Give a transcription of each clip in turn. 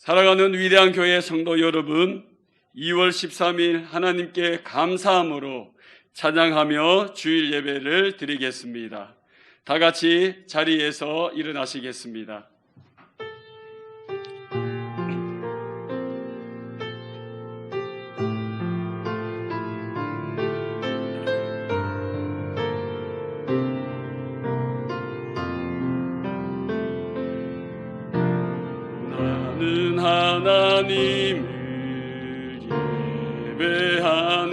사랑하는 위대한 교회 성도 여러분, 2월 13일 하나님께 감사함으로 찬양하며 주일 예배를 드리겠습니다. 다 같이 자리에서 일어나시겠습니다. 나는 하나님을 예배하는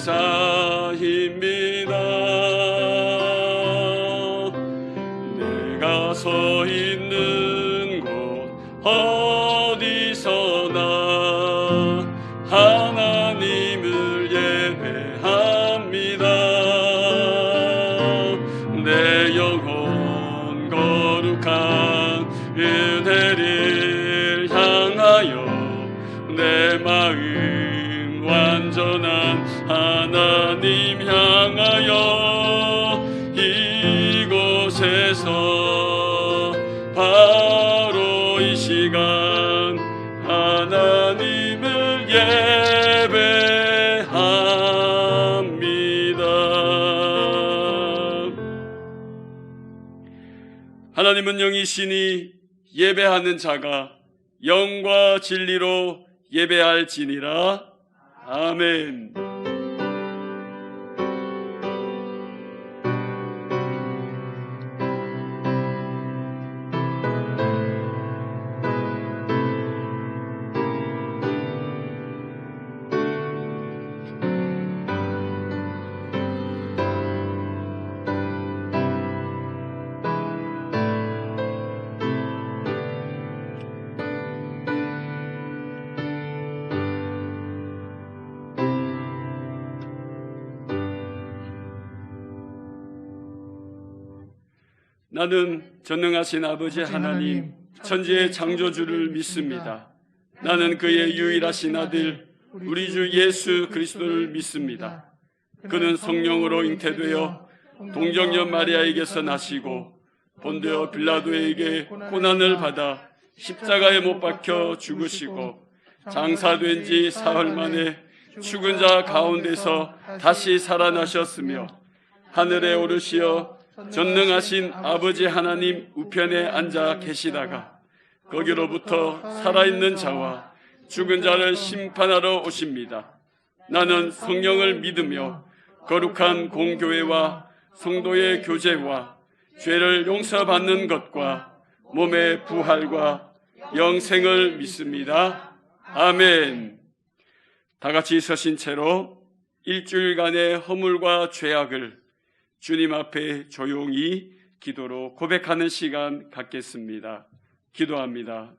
예배자입니다. 내가 서 있는 곳 어디서나 하나님을 예배합니다. 내 영혼 거룩한 은혜를 향하여 내 마음 완전한 하나님 향하여 이곳에서 바로 이 시간 하나님을 예배합니다. 하나님은 영이시니 예배하는 자가 영과 진리로 예배할지니라. 아멘. 나는 전능하신 아버지 하나님, 천지의 창조주를 믿습니다. 나는 그의 유일하신 아들, 우리 주 예수 그리스도를 믿습니다. 그는 성령으로 잉태되어 동정녀 마리아에게서 나시고 본디오 빌라도에게 고난을 받아 십자가에 못 박혀 죽으시고 장사된 지 사흘 만에 죽은 자 가운데서 다시 살아나셨으며 하늘에 오르시어 전능하신 아버지 하나님 우편에 앉아 계시다가 거기로부터 살아있는 자와 죽은 자를 심판하러 오십니다. 나는 성령을 믿으며 거룩한 공교회와 성도의 교제와 죄를 용서받는 것과 몸의 부활과 영생을 믿습니다. 아멘. 다 같이 서신 채로 일주일간의 허물과 죄악을 주님 앞에 조용히 기도로 고백하는 시간 갖겠습니다. 기도합니다.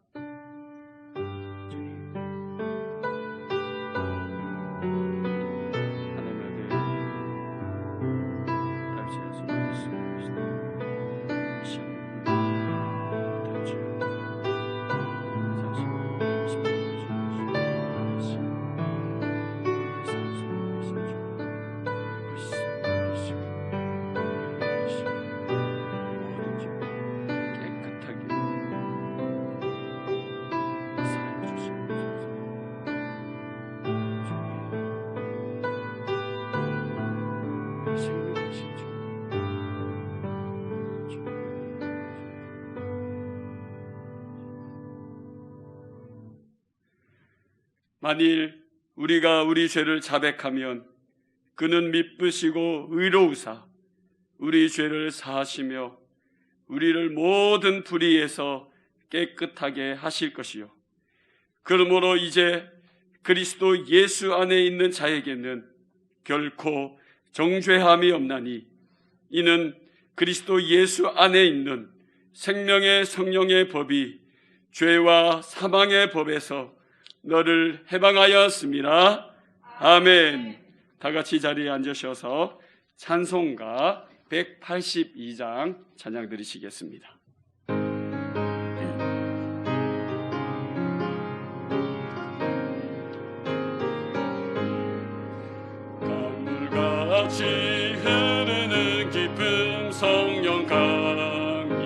만일 우리가 우리 죄를 자백하면 그는 미쁘시고 의로우사 우리 죄를 사하시며 우리를 모든 불의에서 깨끗하게 하실 것이요 그러므로 이제 그리스도 예수 안에 있는 자에게는 결코 정죄함이 없나니 이는 그리스도 예수 안에 있는 생명의 성령의 법이 죄와 사망의 법에서 너를 해방하였습니다. 아멘. 다 같이 자리에 앉으셔서 찬송가 182장 찬양 드리시겠습니다. 강물같이 흐르는 깊은 성령 강림함이라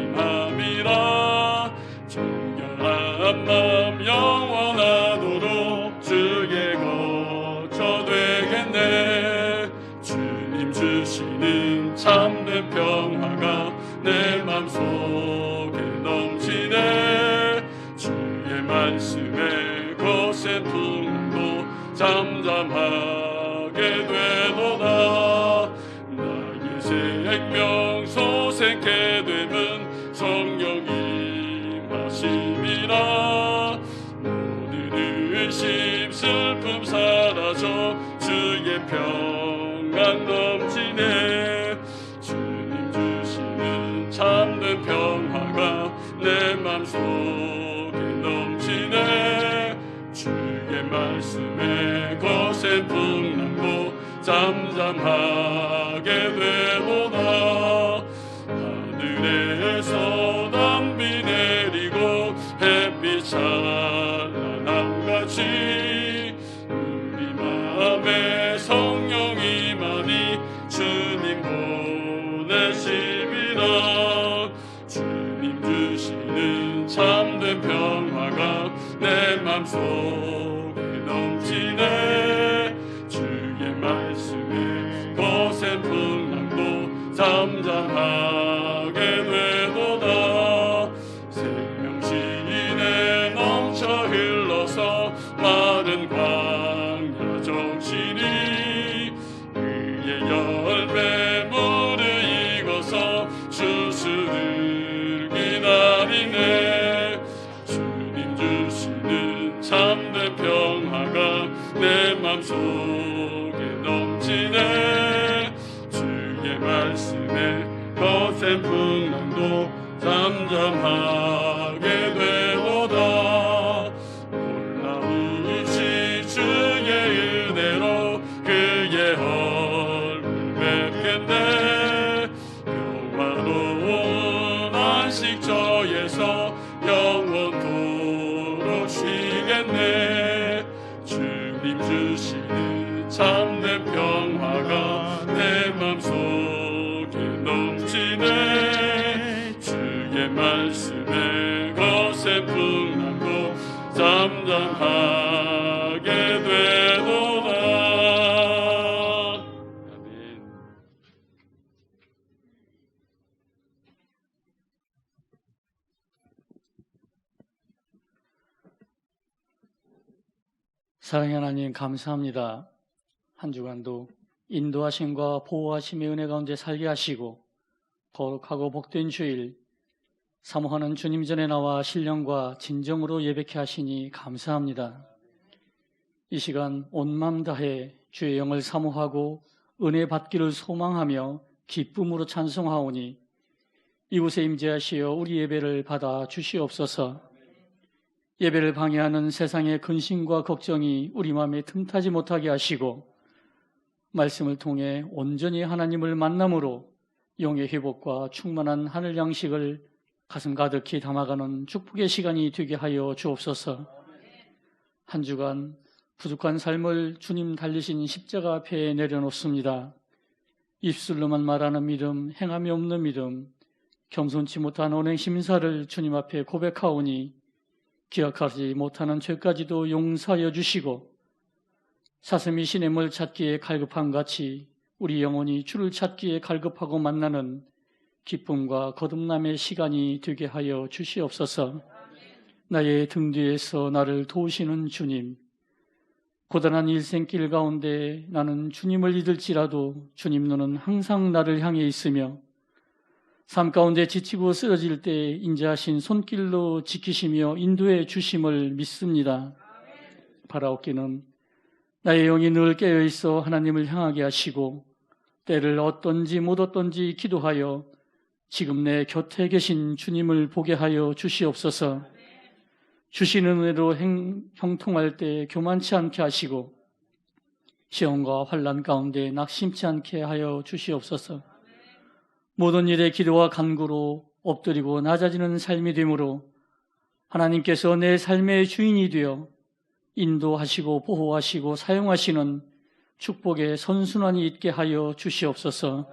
참된 평화가 내 맘속에 넘치네. 주의 말씀에 거센 풍랑도 잠잠하게 되도다. 나의 생명 소생케 되면 성령 임하심이라. 모든 의심 슬픔 사라져 주의 평안 넘치네. 주님 주시는 참된 평화가 내 맘속에 넘치네. 주의 말씀에 거센 풍랑도 잠잠하게 되도다. 하늘에서 담비 내리고 햇빛 찬란함같이 우리 마음에 성령이 많이 주님 보내심이라. 주님 주시는 참된 평화가 내 맘속에 넘치네. 주의 말씀에 거센 풍랑도 잠잠하게 되도다. 생명신에 넘쳐 흘러서 마른 광야 정신이 그의 열매 무르익어서 추수를 기다리네. 주님 주시는 참된 평화가 내 맘속에 넘치네. 주의 말씀에 거센 풍랑도 잠잠하게 되도다. 놀라우시 주의 은혜로 그의 얼굴 뵙겠네. 평화로운 안식처에서 영원토록 쉬겠네. 주님 주시는 참된 평화가 내 맘속에 넘치네. 주의 말씀에 거센 풍랑도 잠잠하게 되도다. 아멘. 사랑의 하나님, 감사합니다. 한 주간도 인도하심과 보호하심의 은혜 가운데 살게 하시고 거룩하고 복된 주일 사모하는 주님 전에 나와 신령과 진정으로 예배케 하시니 감사합니다. 이 시간 온 마음 다해 주의 영을 사모하고 은혜 받기를 소망하며 기쁨으로 찬송하오니 이곳에 임재하시어 우리 예배를 받아 주시옵소서. 예배를 방해하는 세상의 근심과 걱정이 우리 마음에 틈타지 못하게 하시고 말씀을 통해 온전히 하나님을 만남으로 영의 회복과 충만한 하늘 양식을 가슴 가득히 담아가는 축복의 시간이 되게 하여 주옵소서. 한 주간 부족한 삶을 주님 달리신 십자가 앞에 내려놓습니다. 입술로만 말하는 믿음, 행함이 없는 믿음, 겸손치 못한 언행 심사를 주님 앞에 고백하오니 기억하지 못하는 죄까지도 용서하여 주시고 사슴이 시냇물 찾기에 갈급함 같이 우리 영혼이 주를 찾기에 갈급하고 만나는 기쁨과 거듭남의 시간이 되게 하여 주시옵소서. 나의 등 뒤에서 나를 도우시는 주님, 고단한 일생길 가운데 나는 주님을 잊을지라도 주님 눈은 항상 나를 향해 있으며 삶 가운데 지치고 쓰러질 때 인자하신 손길로 지키시며 인도해 주심을 믿습니다. 바라옵기는 나의 영이 늘 깨어있어 하나님을 향하게 하시고 때를 얻던지 못 얻던지 기도하여 지금 내 곁에 계신 주님을 보게 하여 주시옵소서. 주시는 은혜로 형통할 때 교만치 않게 하시고 시험과 환난 가운데 낙심치 않게 하여 주시옵소서. 모든 일에 기도와 간구로 엎드리고 낮아지는 삶이 되므로 하나님께서 내 삶의 주인이 되어 인도하시고 보호하시고 사용하시는 축복의 선순환이 있게 하여 주시옵소서.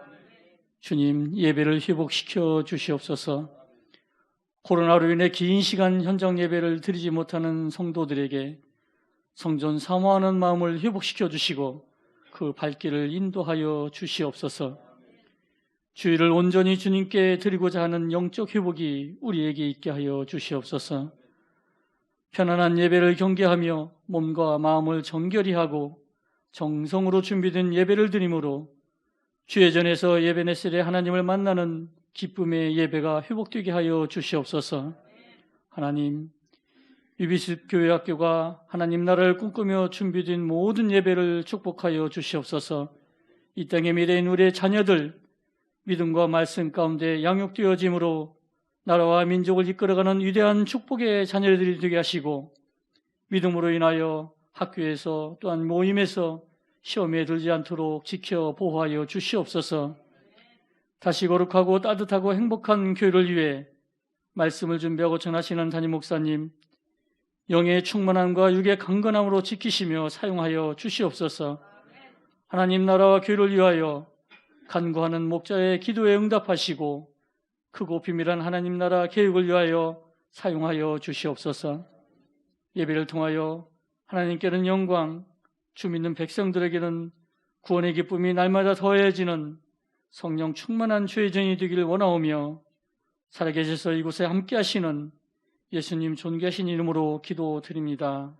주님, 예배를 회복시켜 주시옵소서. 코로나로 인해 긴 시간 현장 예배를 드리지 못하는 성도들에게 성전 사모하는 마음을 회복시켜 주시고 그 발길을 인도하여 주시옵소서. 주일을 온전히 주님께 드리고자 하는 영적 회복이 우리에게 있게 하여 주시옵소서. 편안한 예배를 경계하며 몸과 마음을 정결히 하고 정성으로 준비된 예배를 드림으로 주의 전에서 예배 냈을에 하나님을 만나는 기쁨의 예배가 회복되게 하여 주시옵소서. 하나님, 유비숲 교회학교가 하나님 나라를 꿈꾸며 준비된 모든 예배를 축복하여 주시옵소서. 이 땅의 미래인 우리의 자녀들 믿음과 말씀 가운데 양육되어짐으로 나라와 민족을 이끌어가는 위대한 축복의 자녀들이 되게 하시고, 믿음으로 인하여 학교에서 또한 모임에서 시험에 들지 않도록 지켜 보호하여 주시옵소서. 다시 거룩하고 따뜻하고 행복한 교회를 위해 말씀을 준비하고 전하시는 담임 목사님, 영의 충만함과 육의 강건함으로 지키시며 사용하여 주시옵소서. 하나님 나라와 교회를 위하여 간구하는 목자의 기도에 응답하시고 크고 비밀한 하나님 나라 계획을 위하여 사용하여 주시옵소서. 예배를 통하여 하나님께는 영광, 주 믿는 백성들에게는 구원의 기쁨이 날마다 더해지는 성령 충만한 주의 전이 되기를 원하오며, 살아계셔서 이곳에 함께 하시는 예수님 존귀하신 이름으로 기도드립니다.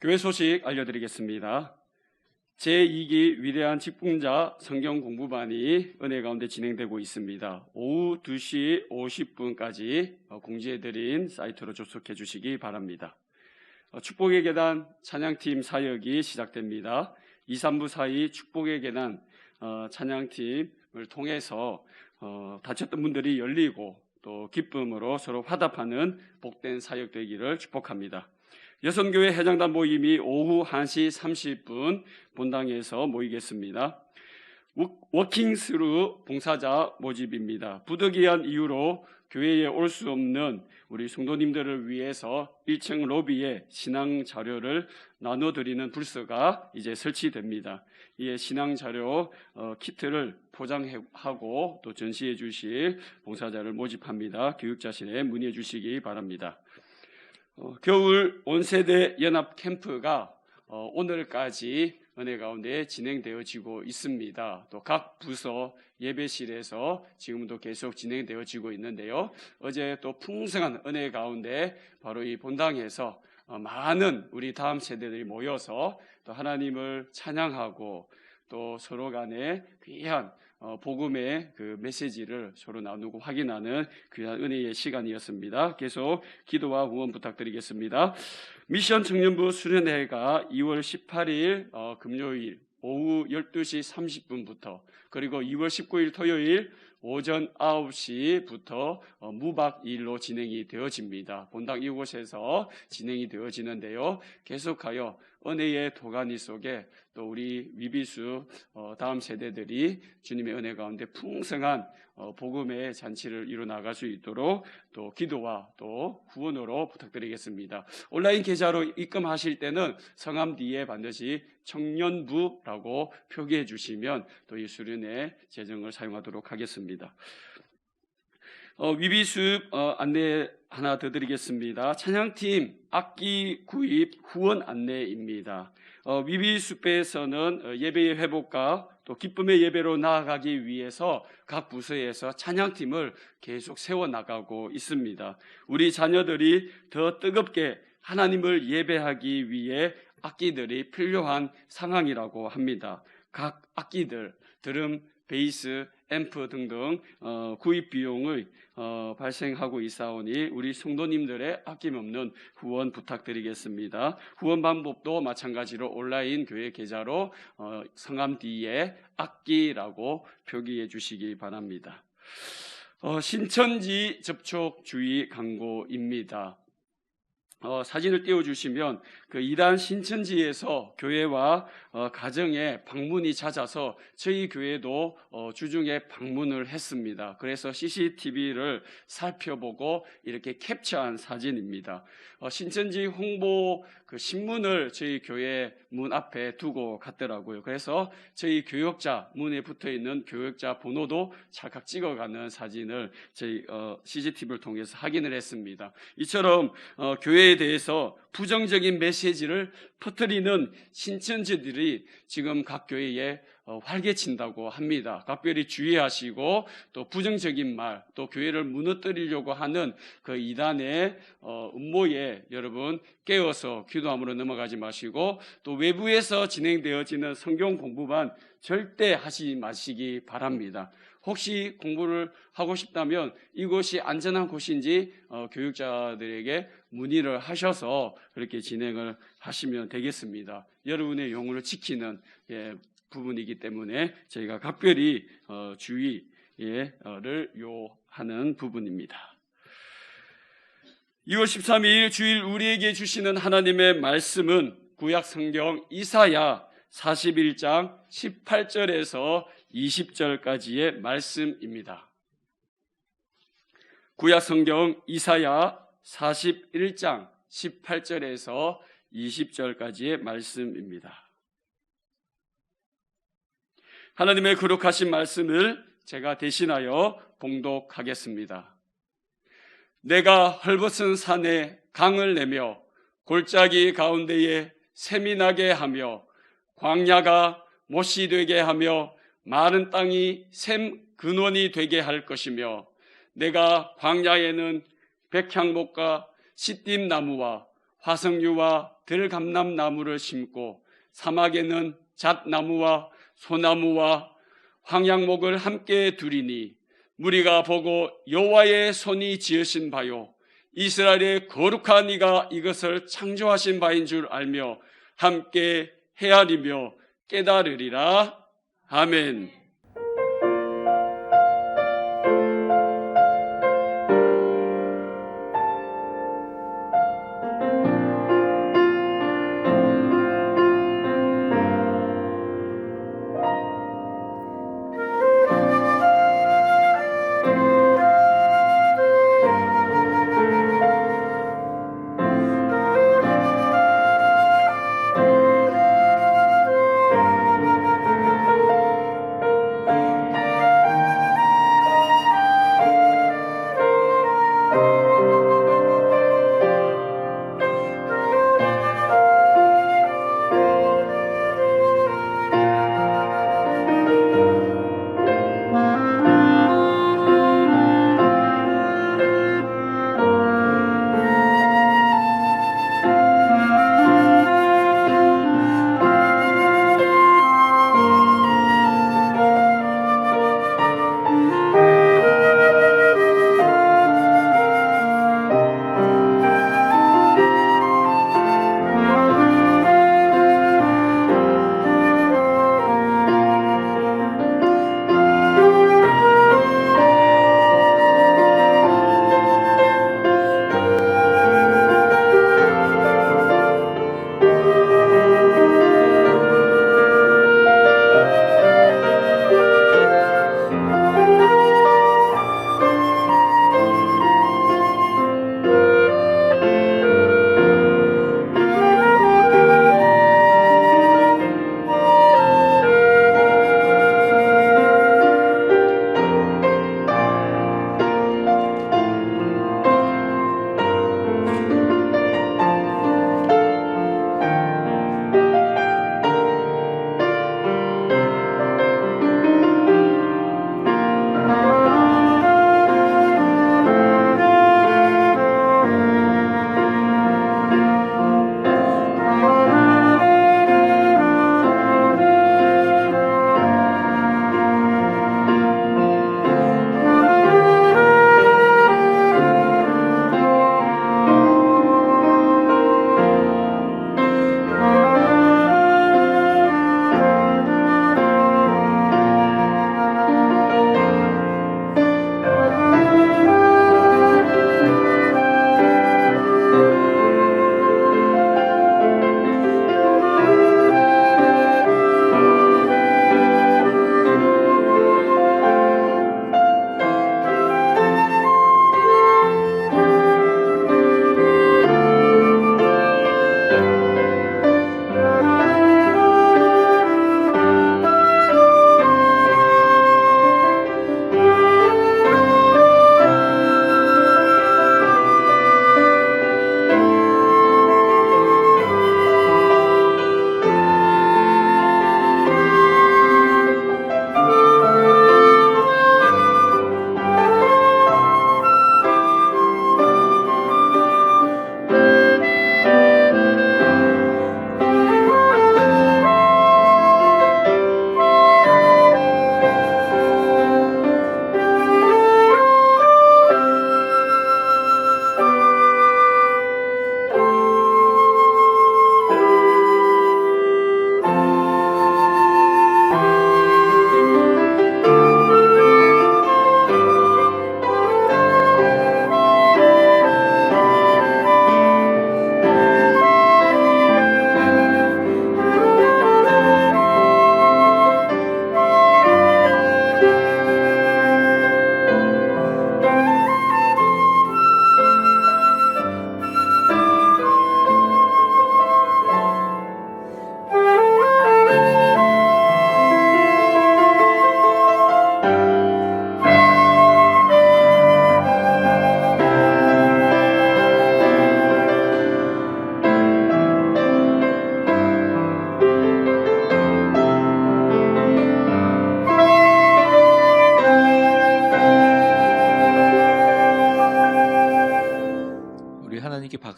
교회 소식 알려드리겠습니다. 제2기 위대한 직분자 성경 공부반이 은혜 가운데 진행되고 있습니다. 오후 2시 50분까지 공지해드린 사이트로 접속해 주시기 바랍니다. 축복의 계단 찬양팀 사역이 시작됩니다. 2, 3부 사이 축복의 계단 찬양팀을 통해서 다쳤던 분들이 열리고 또 기쁨으로 서로 화답하는 복된 사역 되기를 축복합니다. 여성교회 해장단 모임이 오후 1시 30분 본당에서 모이겠습니다. 워킹스루 봉사자 모집입니다. 부득이한 이유로 교회에 올 수 없는 우리 성도님들을 위해서 1층 로비에 신앙 자료를 나눠드리는 부스가 이제 설치됩니다. 이에 신앙 자료 키트를 포장하고 또 전시해 주실 봉사자를 모집합니다. 교육자실에 문의해 주시기 바랍니다. 겨울 온세대 연합 캠프가 오늘까지 은혜 가운데 진행되어지고 있습니다. 또 각 부서 예배실에서 지금도 계속 진행되어지고 있는데요. 어제 또 풍성한 은혜 가운데 바로 이 본당에서 많은 우리 다음 세대들이 모여서 또 하나님을 찬양하고 또 서로 간에 귀한 복음의 그 메시지를 서로 나누고 확인하는 귀한 은혜의 시간이었습니다. 계속 기도와 후원 부탁드리겠습니다. 미션 청년부 수련회가 2월 18일 금요일 오후 12시 30분부터 그리고 2월 19일 토요일 오전 9시부터 무박 2일로 진행이 되어집니다. 본당 이곳에서 진행이 되어지는데요. 계속하여 은혜의 도가니 속에 또 우리 위비수 다음 세대들이 주님의 은혜 가운데 풍성한 복음의 잔치를 이루어나갈 수 있도록 또 기도와 또 후원으로 부탁드리겠습니다. 온라인 계좌로 입금하실 때는 성함 뒤에 반드시 청년부라고 표기해 주시면 또 이 수련회 재정을 사용하도록 하겠습니다. 위비숲 안내 하나 더 드리겠습니다. 찬양팀 악기 구입 후원 안내입니다. 위비숲에서는 예배의 회복과 또 기쁨의 예배로 나아가기 위해서 각 부서에서 찬양팀을 계속 세워나가고 있습니다. 우리 자녀들이 더 뜨겁게 하나님을 예배하기 위해 악기들이 필요한 상황이라고 합니다. 각 악기들, 드럼, 베이스, 앰프 등등 구입 비용을 발생하고 있사오니 우리 성도님들의 아낌없는 후원 부탁드리겠습니다. 후원 방법도 마찬가지로 온라인 교회 계좌로 성함 뒤에 악기라고 표기해 주시기 바랍니다. 신천지 접촉 주의 광고입니다. 사진을 띄워주시면 그 이단 신천지에서 교회와 가정에 방문이 잦아서 저희 교회도 주중에 방문을 했습니다. 그래서 CCTV를 살펴보고 이렇게 캡처한 사진입니다. 신천지 홍보 그 신문을 저희 교회 문 앞에 두고 갔더라고요. 그래서 저희 교역자 문에 붙어 있는 교역자 번호도 찰칵 찍어가는 사진을 저희 CCTV를 통해서 확인을 했습니다. 이처럼 교회에 대해서 부정적인 메시지를 퍼뜨리는 신천지들이 지금 각 교회에 활개친다고 합니다. 각별히 주의하시고 또 부정적인 말, 또 교회를 무너뜨리려고 하는 그 이단의 음모에 여러분 깨어서 기도함으로 넘어가지 마시고, 또 외부에서 진행되어지는 성경 공부만 절대 하지 마시기 바랍니다. 혹시 공부를 하고 싶다면 이곳이 안전한 곳인지 교육자들에게 문의를 하셔서 그렇게 진행을 하시면 되겠습니다. 여러분의 영혼을 지키는 부분이기 때문에 저희가 각별히 주의를 요하는 부분입니다. 2월 13일 주일 우리에게 주시는 하나님의 말씀은 구약 성경 이사야 41장 18절에서 20절까지의 말씀입니다. 구약 성경 이사야 41장 18절에서 20절까지의 말씀입니다. 하나님의 거룩하신 말씀을 제가 대신하여 봉독하겠습니다. 내가 헐벗은 산에 강을 내며 골짜기 가운데에 샘이 나게 하며 광야가 못이 되게 하며 마른 땅이 샘 근원이 되게 할 것이며, 내가 광야에는 백향목과 시띠나무와 화석류와 들감람나무를 심고 사막에는 잣나무와 소나무와 황양목을 함께 두리니, 무리가 보고 여호와의 손이 지으신 바요 이스라엘의 거룩한 이가 이것을 창조하신 바인 줄 알며 함께 헤아리며 깨달으리라. 아멘.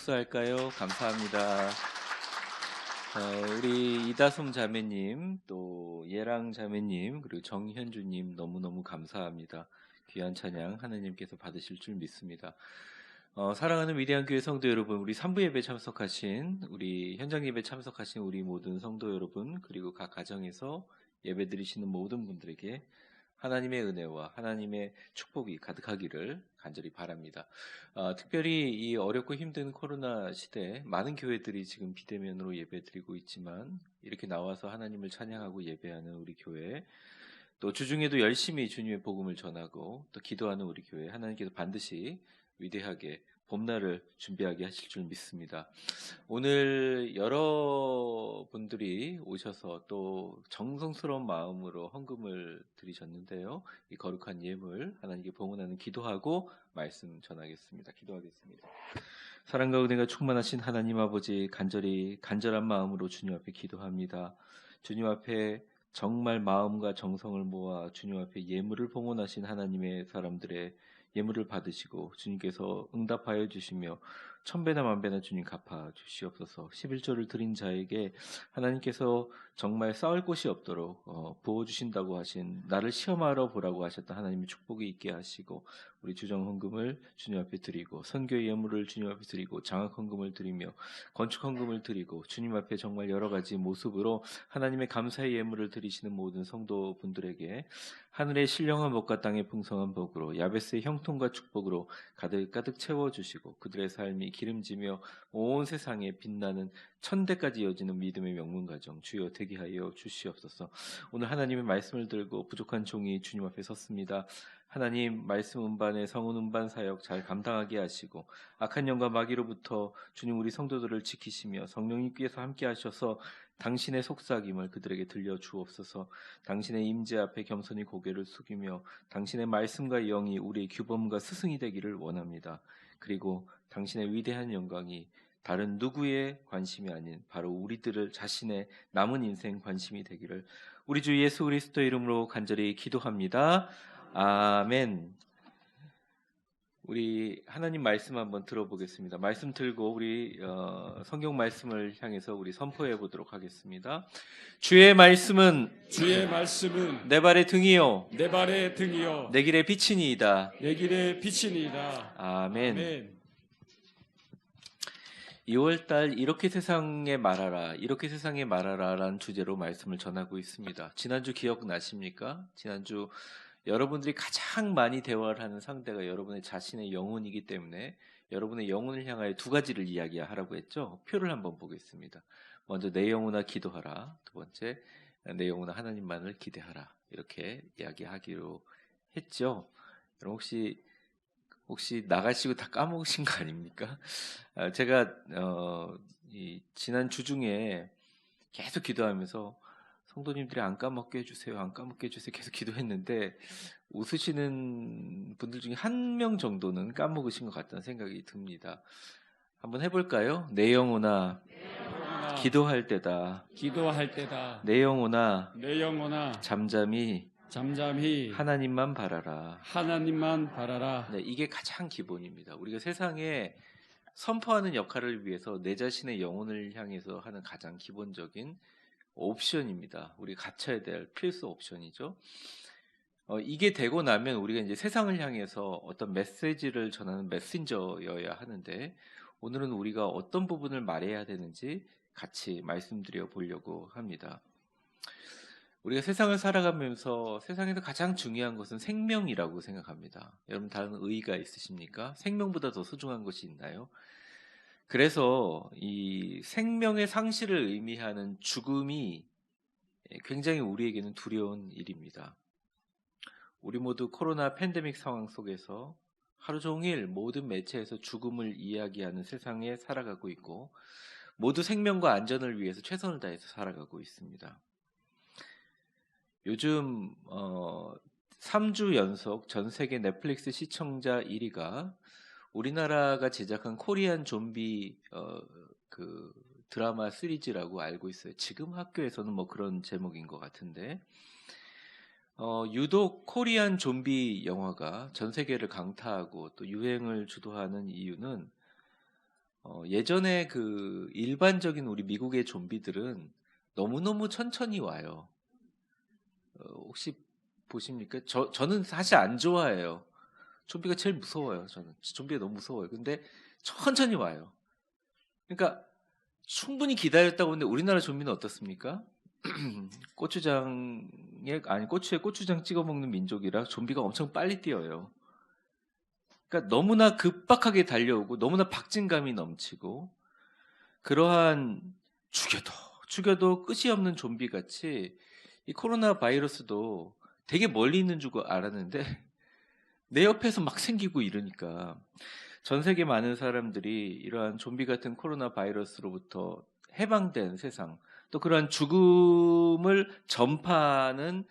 축사할까요? 감사합니다. 우리 이다솜 자매님, 또 예랑 자매님, 그리고 정현주님 너무너무 감사합니다. 귀한 찬양 하나님께서 받으실 줄 믿습니다. 사랑하는 위대한 교회 성도 여러분, 우리 3부 예배 참석하신, 우리 현장 예배 참석하신 우리 모든 성도 여러분, 그리고 각 가정에서 예배 드리시는 모든 분들에게 하나님의 은혜와 하나님의 축복이 가득하기를 간절히 바랍니다. 특별히 이 어렵고 힘든 코로나 시대에 많은 교회들이 지금 비대면으로 예배드리고 있지만 이렇게 나와서 하나님을 찬양하고 예배하는 우리 교회, 또 주중에도 열심히 주님의 복음을 전하고 또 기도하는 우리 교회, 하나님께서 반드시 위대하게 봄날을 준비하게 하실 줄 믿습니다. 오늘 여러분들이 오셔서 또 정성스러운 마음으로 헌금을 드리셨는데요. 이 거룩한 예물 하나님께 봉헌하는 기도하고 말씀 전하겠습니다. 기도하겠습니다. 사랑과 은혜가 충만하신 하나님 아버지, 간절한 마음으로 주님 앞에 기도합니다. 주님 앞에 정말 마음과 정성을 모아 주님 앞에 예물을 봉헌하신 하나님의 사람들의 예물을 받으시고 주님께서 응답하여 주시며 천배나 만배나 주님 갚아 주시옵소서. 11조를 드린 자에게 하나님께서 정말 쌓을 곳이 없도록 부어주신다고 하신, 나를 시험하러 보라고 하셨던 하나님의 축복이 있게 하시고, 우리 주정 헌금을 주님 앞에 드리고 선교 예물을 주님 앞에 드리고 장학 헌금을 드리며 건축 헌금을 드리고 주님 앞에 정말 여러 가지 모습으로 하나님의 감사의 예물을 드리시는 모든 성도분들에게 하늘의 신령한 복과 땅의 풍성한 복으로 야베스의 형통과 축복으로 가득가득 채워주시고 그들의 삶이 기름지며 온 세상에 빛나는 천대까지 이어지는 믿음의 명문가정 주여 되게 하여 주시옵소서. 오늘 하나님의 말씀을 들고 부족한 종이 주님 앞에 섰습니다. 하나님, 말씀 음반의 성은 음반 사역 잘 감당하게 하시고 악한 영과 마귀로부터 주님 우리 성도들을 지키시며 성령님께서 함께 하셔서 당신의 속삭임을 그들에게 들려주옵소서. 당신의 임재 앞에 겸손히 고개를 숙이며 당신의 말씀과 영이 우리의 규범과 스승이 되기를 원합니다. 그리고 당신의 위대한 영광이 다른 누구의 관심이 아닌 바로 우리들을 자신의 남은 인생 관심이 되기를 우리 주 예수 그리스도의 이름으로 간절히 기도합니다. 아멘. 우리 하나님 말씀 한번 들어보겠습니다. 말씀 들고 우리 성경 말씀을 향해서 우리 선포해 보도록 하겠습니다. 주의 말씀은 내 발의 등이요 내 길의 빛이니이다. 아멘. 2월달 이렇게 세상에 말하라 라는 주제로 말씀을 전하고 있습니다. 지난주 기억나십니까? 지난주 여러분들이 가장 많이 대화를 하는 상대가 여러분의 자신의 영혼이기 때문에 여러분의 영혼을 향하여 두 가지를 이야기하라고 했죠. 표를 한번 보겠습니다. 먼저 내 영혼아 기도하라. 두 번째 내 영혼아 하나님만을 기대하라. 이렇게 이야기하기로 했죠. 여러분 혹시 나가시고 다 까먹으신 거 아닙니까? 제가 지난 주중에 계속 기도하면서 성도님들이 안 까먹게 해주세요 계속 기도했는데 웃으시는 분들 중에 한 명 정도는 까먹으신 것 같다는 생각이 듭니다. 한번 해볼까요? 내 영혼아 기도할 때다. 내 영혼아 잠잠히 하나님만 바라라. 네, 이게 가장 기본입니다. 우리가 세상에 선포하는 역할을 위해서 내 자신의 영혼을 향해서 하는 가장 기본적인 옵션입니다. 우리가 갖춰야 될 필수 옵션이죠. 이게 되고 나면 우리가 이제 세상을 향해서 어떤 메시지를 전하는 메신저여야 하는데 오늘은 우리가 어떤 부분을 말해야 되는지 같이 말씀드려 보려고 합니다. 우리가 세상을 살아가면서 세상에서 가장 중요한 것은 생명이라고 생각합니다. 여러분 다른 의의가 있으십니까? 생명보다 더 소중한 것이 있나요? 그래서 이 생명의 상실을 의미하는 죽음이 굉장히 우리에게는 두려운 일입니다. 우리 모두 코로나 팬데믹 상황 속에서 하루 종일 모든 매체에서 죽음을 이야기하는 세상에 살아가고 있고 모두 생명과 안전을 위해서 최선을 다해서 살아가고 있습니다. 요즘 3주 연속 전 세계 넷플릭스 시청자 1위가 우리나라가 제작한 코리안 좀비 그 드라마 시리즈라고 알고 있어요. 지금 학교에서는 뭐 그런 제목인 것 같은데 유독 코리안 좀비 영화가 전 세계를 강타하고 또 유행을 주도하는 이유는 예전에 그 일반적인 우리 미국의 좀비들은 너무너무 천천히 와요. 혹시 보십니까? 저는 사실 안 좋아해요. 좀비가 제일 무서워요. 저는 좀비가 너무 무서워요. 근데 천천히 와요. 그러니까 충분히 기다렸다고 하는데 우리나라 좀비는 어떻습니까? 고추에 고추장 찍어 먹는 민족이라 좀비가 엄청 빨리 뛰어요. 그러니까 너무나 급박하게 달려오고 너무나 박진감이 넘치고 그러한 죽여도 끝이 없는 좀비 같이 이 코로나 바이러스도 되게 멀리 있는 줄 알았는데 내 옆에서 막 생기고 이러니까 전 세계 많은 사람들이 이러한 좀비 같은 코로나 바이러스로부터 해방된 세상, 또 그러한 죽음을 전파하는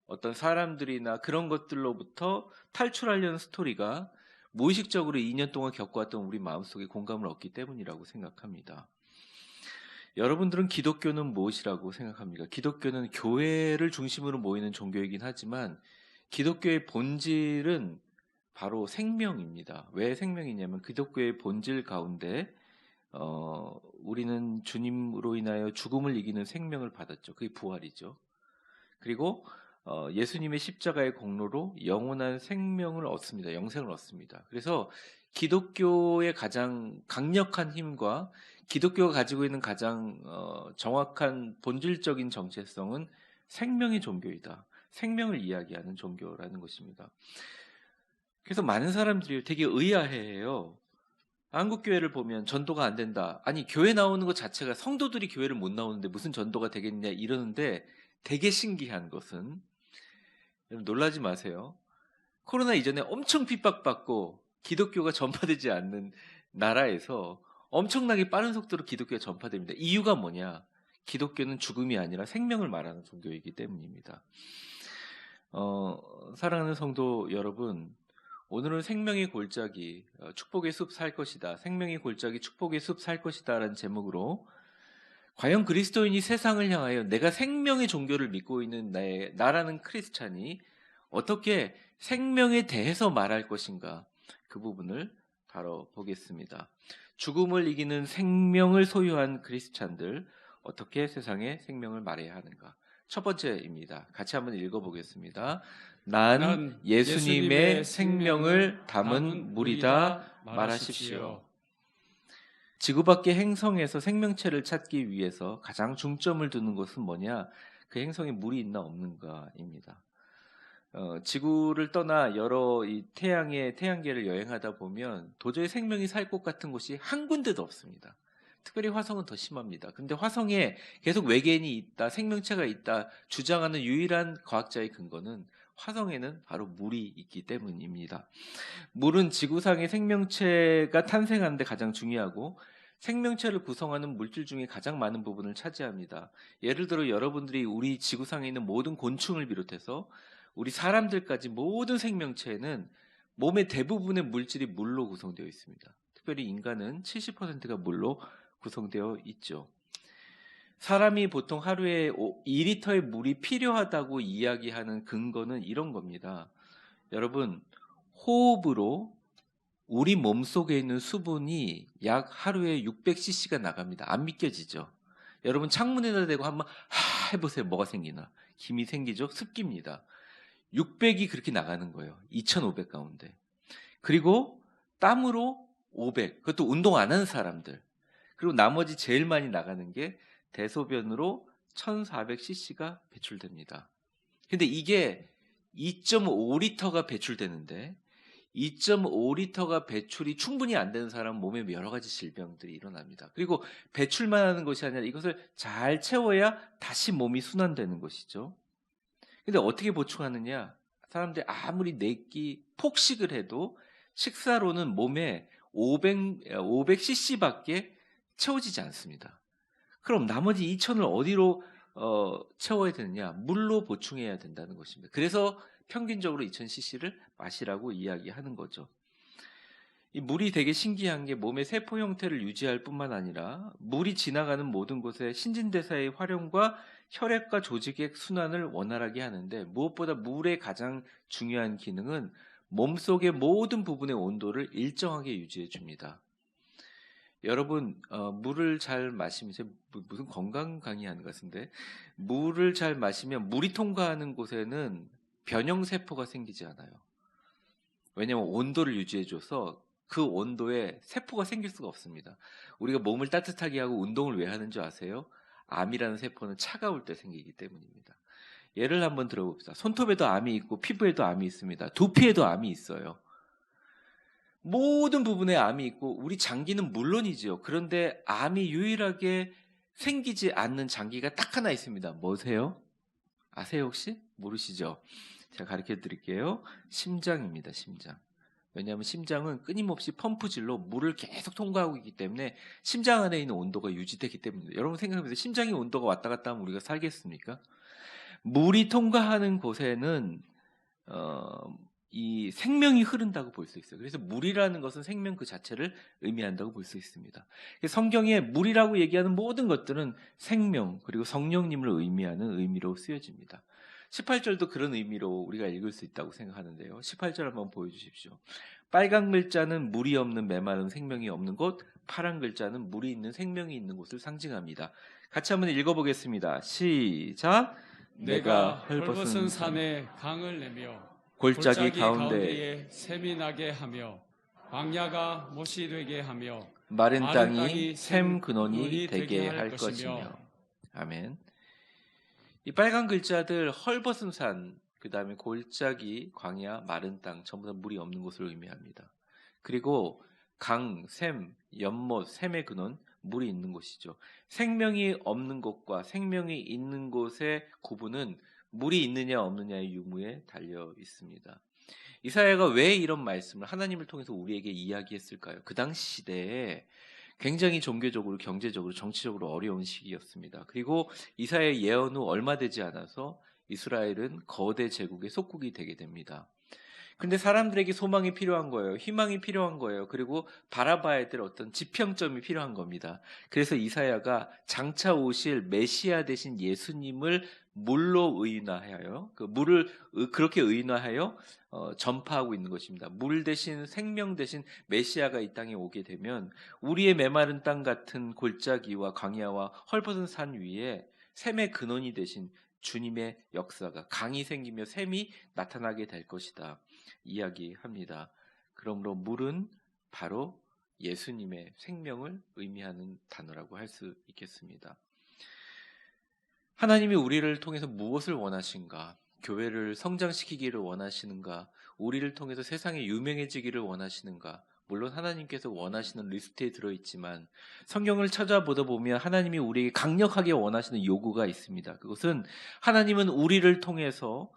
어떤 사람들이나 그런 것들로부터 탈출하려는 스토리가 무의식적으로 2년 동안 겪어왔던 우리 마음속에 공감을 얻기 때문이라고 생각합니다. 여러분들은 기독교는 무엇이라고 생각합니까? 기독교는 교회를 중심으로 모이는 종교이긴 하지만 기독교의 본질은 바로 생명입니다. 왜 생명이냐면 기독교의 본질 가운데 우리는 주님으로 인하여 죽음을 이기는 생명을 받았죠. 그게 부활이죠. 그리고 예수님의 십자가의 공로로 영원한 생명을 얻습니다. 영생을 얻습니다. 그래서 기독교의 가장 강력한 힘과 기독교가 가지고 있는 가장 정확한 본질적인 정체성은 생명의 종교이다. 생명을 이야기하는 종교라는 것입니다. 그래서 많은 사람들이 되게 의아해해요. 한국 교회를 보면 전도가 안 된다. 아니 교회 나오는 것 자체가 성도들이 교회를 못 나오는데 무슨 전도가 되겠냐 이러는데 되게 신기한 것은 여러분 놀라지 마세요. 코로나 이전에 엄청 핍박받고 기독교가 전파되지 않는 나라에서 엄청나게 빠른 속도로 기독교가 전파됩니다. 이유가 뭐냐? 기독교는 죽음이 아니라 생명을 말하는 종교이기 때문입니다. 사랑하는 성도 여러분, 오늘은 생명의 골짜기, 축복의 숲 살 것이다. 생명의 골짜기, 축복의 숲 살 것이다. 라는 제목으로 과연 그리스도인이 세상을 향하여 내가 생명의 종교를 믿고 있는 나라는 크리스찬이 어떻게 생명에 대해서 말할 것인가? 그 부분을 다뤄보겠습니다. 죽음을 이기는 생명을 소유한 크리스찬들, 어떻게 세상에 생명을 말해야 하는가? 첫 번째입니다. 같이 한번 읽어보겠습니다. 난 예수님의 생명을 담은 물이다 말하십시오. 지구 밖의 행성에서 생명체를 찾기 위해서 가장 중점을 두는 것은 뭐냐? 그 행성에 물이 있나 없는가입니다. 지구를 떠나 여러 이 태양계를 여행하다 보면 도저히 생명이 살 곳 같은 곳이 한 군데도 없습니다. 특별히 화성은 더 심합니다. 근데 화성에 계속 외계인이 있다, 생명체가 있다 주장하는 유일한 과학자의 근거는 화성에는 바로 물이 있기 때문입니다. 물은 지구상의 생명체가 탄생하는 데 가장 중요하고 생명체를 구성하는 물질 중에 가장 많은 부분을 차지합니다. 예를 들어 여러분들이 우리 지구상에 있는 모든 곤충을 비롯해서 우리 사람들까지 모든 생명체에는 몸의 대부분의 물질이 물로 구성되어 있습니다. 특별히 인간은 70%가 물로 구성되어 있죠. 사람이 보통 하루에 2리터의 물이 필요하다고 이야기하는 근거는 이런 겁니다. 여러분, 호흡으로 우리 몸속에 있는 수분이 약 하루에 600cc가 나갑니다. 안 믿겨지죠? 여러분 창문에다 대고 한번 해보세요. 뭐가 생기나? 김이 생기죠? 습기입니다. 600이 그렇게 나가는 거예요. 2500 가운데. 그리고 땀으로 500. 그것도 운동 안 하는 사람들. 그리고 나머지 제일 많이 나가는 게 대소변으로 1400cc가 배출됩니다. 근데 이게 2.5리터가 배출되는데 2.5리터가 배출이 충분히 안 되는 사람은 몸에 여러 가지 질병들이 일어납니다. 그리고 배출만 하는 것이 아니라 이것을 잘 채워야 다시 몸이 순환되는 것이죠. 근데 어떻게 보충하느냐? 사람들이 아무리 폭식을 해도 식사로는 몸에 500cc밖에 채워지지 않습니다. 그럼 나머지 2000을 어디로 채워야 되느냐? 물로 보충해야 된다는 것입니다. 그래서 평균적으로 2000cc를 마시라고 이야기하는 거죠. 이 물이 되게 신기한 게 몸의 세포 형태를 유지할 뿐만 아니라 물이 지나가는 모든 곳에 신진대사의 활용과 혈액과 조직의 순환을 원활하게 하는데 무엇보다 물의 가장 중요한 기능은 몸속의 모든 부분의 온도를 일정하게 유지해 줍니다. 여러분 물을 잘 마시면 무슨 건강 강의하는 것 같은데 물을 잘 마시면 물이 통과하는 곳에는 변형 세포가 생기지 않아요. 왜냐하면 온도를 유지해줘서 그 온도에 세포가 생길 수가 없습니다. 우리가 몸을 따뜻하게 하고 운동을 왜 하는 줄 아세요? 암이라는 세포는 차가울 때 생기기 때문입니다. 예를 한번 들어봅시다. 손톱에도 암이 있고 피부에도 암이 있습니다. 두피에도 암이 있어요. 모든 부분에 암이 있고 우리 장기는 물론이지요. 그런데 암이 유일하게 생기지 않는 장기가 딱 하나 있습니다. 뭐세요? 아세요 혹시? 모르시죠? 제가 가르쳐 드릴게요. 심장입니다. 심장. 왜냐하면 심장은 끊임없이 펌프질로 물을 계속 통과하고 있기 때문에 심장 안에 있는 온도가 유지되기 때문입니다. 여러분 생각해보세요. 심장의 온도가 왔다 갔다 하면 우리가 살겠습니까? 물이 통과하는 곳에는 이 생명이 흐른다고 볼 수 있어요. 그래서 물이라는 것은 생명 그 자체를 의미한다고 볼 수 있습니다. 성경에 물이라고 얘기하는 모든 것들은 생명 그리고 성령님을 의미하는 의미로 쓰여집니다. 18절도 그런 의미로 우리가 읽을 수 있다고 생각하는데요. 18절 한번 보여주십시오. 빨간 글자는 물이 없는 메마른 생명이 없는 곳, 파란 글자는 물이 있는 생명이 있는 곳을 상징합니다. 같이 한번 읽어보겠습니다. 시작. 내가 헐벗은 산에 강을 내며 골짜기 가운데에 가운데 샘이 나게 하며 광야가 못이 되게 하며 마른 마른 땅이 샘 근원이 되게 할 것이며. 아멘. 이 빨간 글자들 헐벗은 산, 그 다음에 골짜기, 광야, 마른 땅 전부 다 물이 없는 곳을 의미합니다. 그리고 강, 샘, 연못, 샘의 근원, 물이 있는 곳이죠. 생명이 없는 곳과 생명이 있는 곳의 구분은 물이 있느냐 없느냐의 유무에 달려 있습니다. 이사야가 왜 이런 말씀을 하나님을 통해서 우리에게 이야기했을까요? 그 당시 시대에 굉장히 종교적으로, 경제적으로, 정치적으로 어려운 시기였습니다. 그리고 이사야의 예언 후 얼마 되지 않아서 이스라엘은 거대 제국의 속국이 되게 됩니다. 근데 사람들에게 소망이 필요한 거예요. 희망이 필요한 거예요. 그리고 바라봐야 될 어떤 지평점이 필요한 겁니다. 그래서 이사야가 장차 오실 메시아 대신 예수님을 물로 의인화하여, 그 물을 그렇게 의인화하여 전파하고 있는 것입니다. 물 대신 생명 대신 메시아가 이 땅에 오게 되면 우리의 메마른 땅 같은 골짜기와 광야와 헐벗은 산 위에 샘의 근원이 되신 주님의 역사가 강이 생기며 샘이 나타나게 될 것이다 이야기합니다. 그러므로 물은 바로 예수님의 생명을 의미하는 단어라고 할 수 있겠습니다. 하나님이 우리를 통해서 무엇을 원하신가? 교회를 성장시키기를 원하시는가? 우리를 통해서 세상에 유명해지기를 원하시는가? 물론 하나님께서 원하시는 리스트에 들어있지만 성경을 찾아보다 보면 하나님이 우리에게 강력하게 원하시는 요구가 있습니다. 그것은 하나님은 우리를 통해서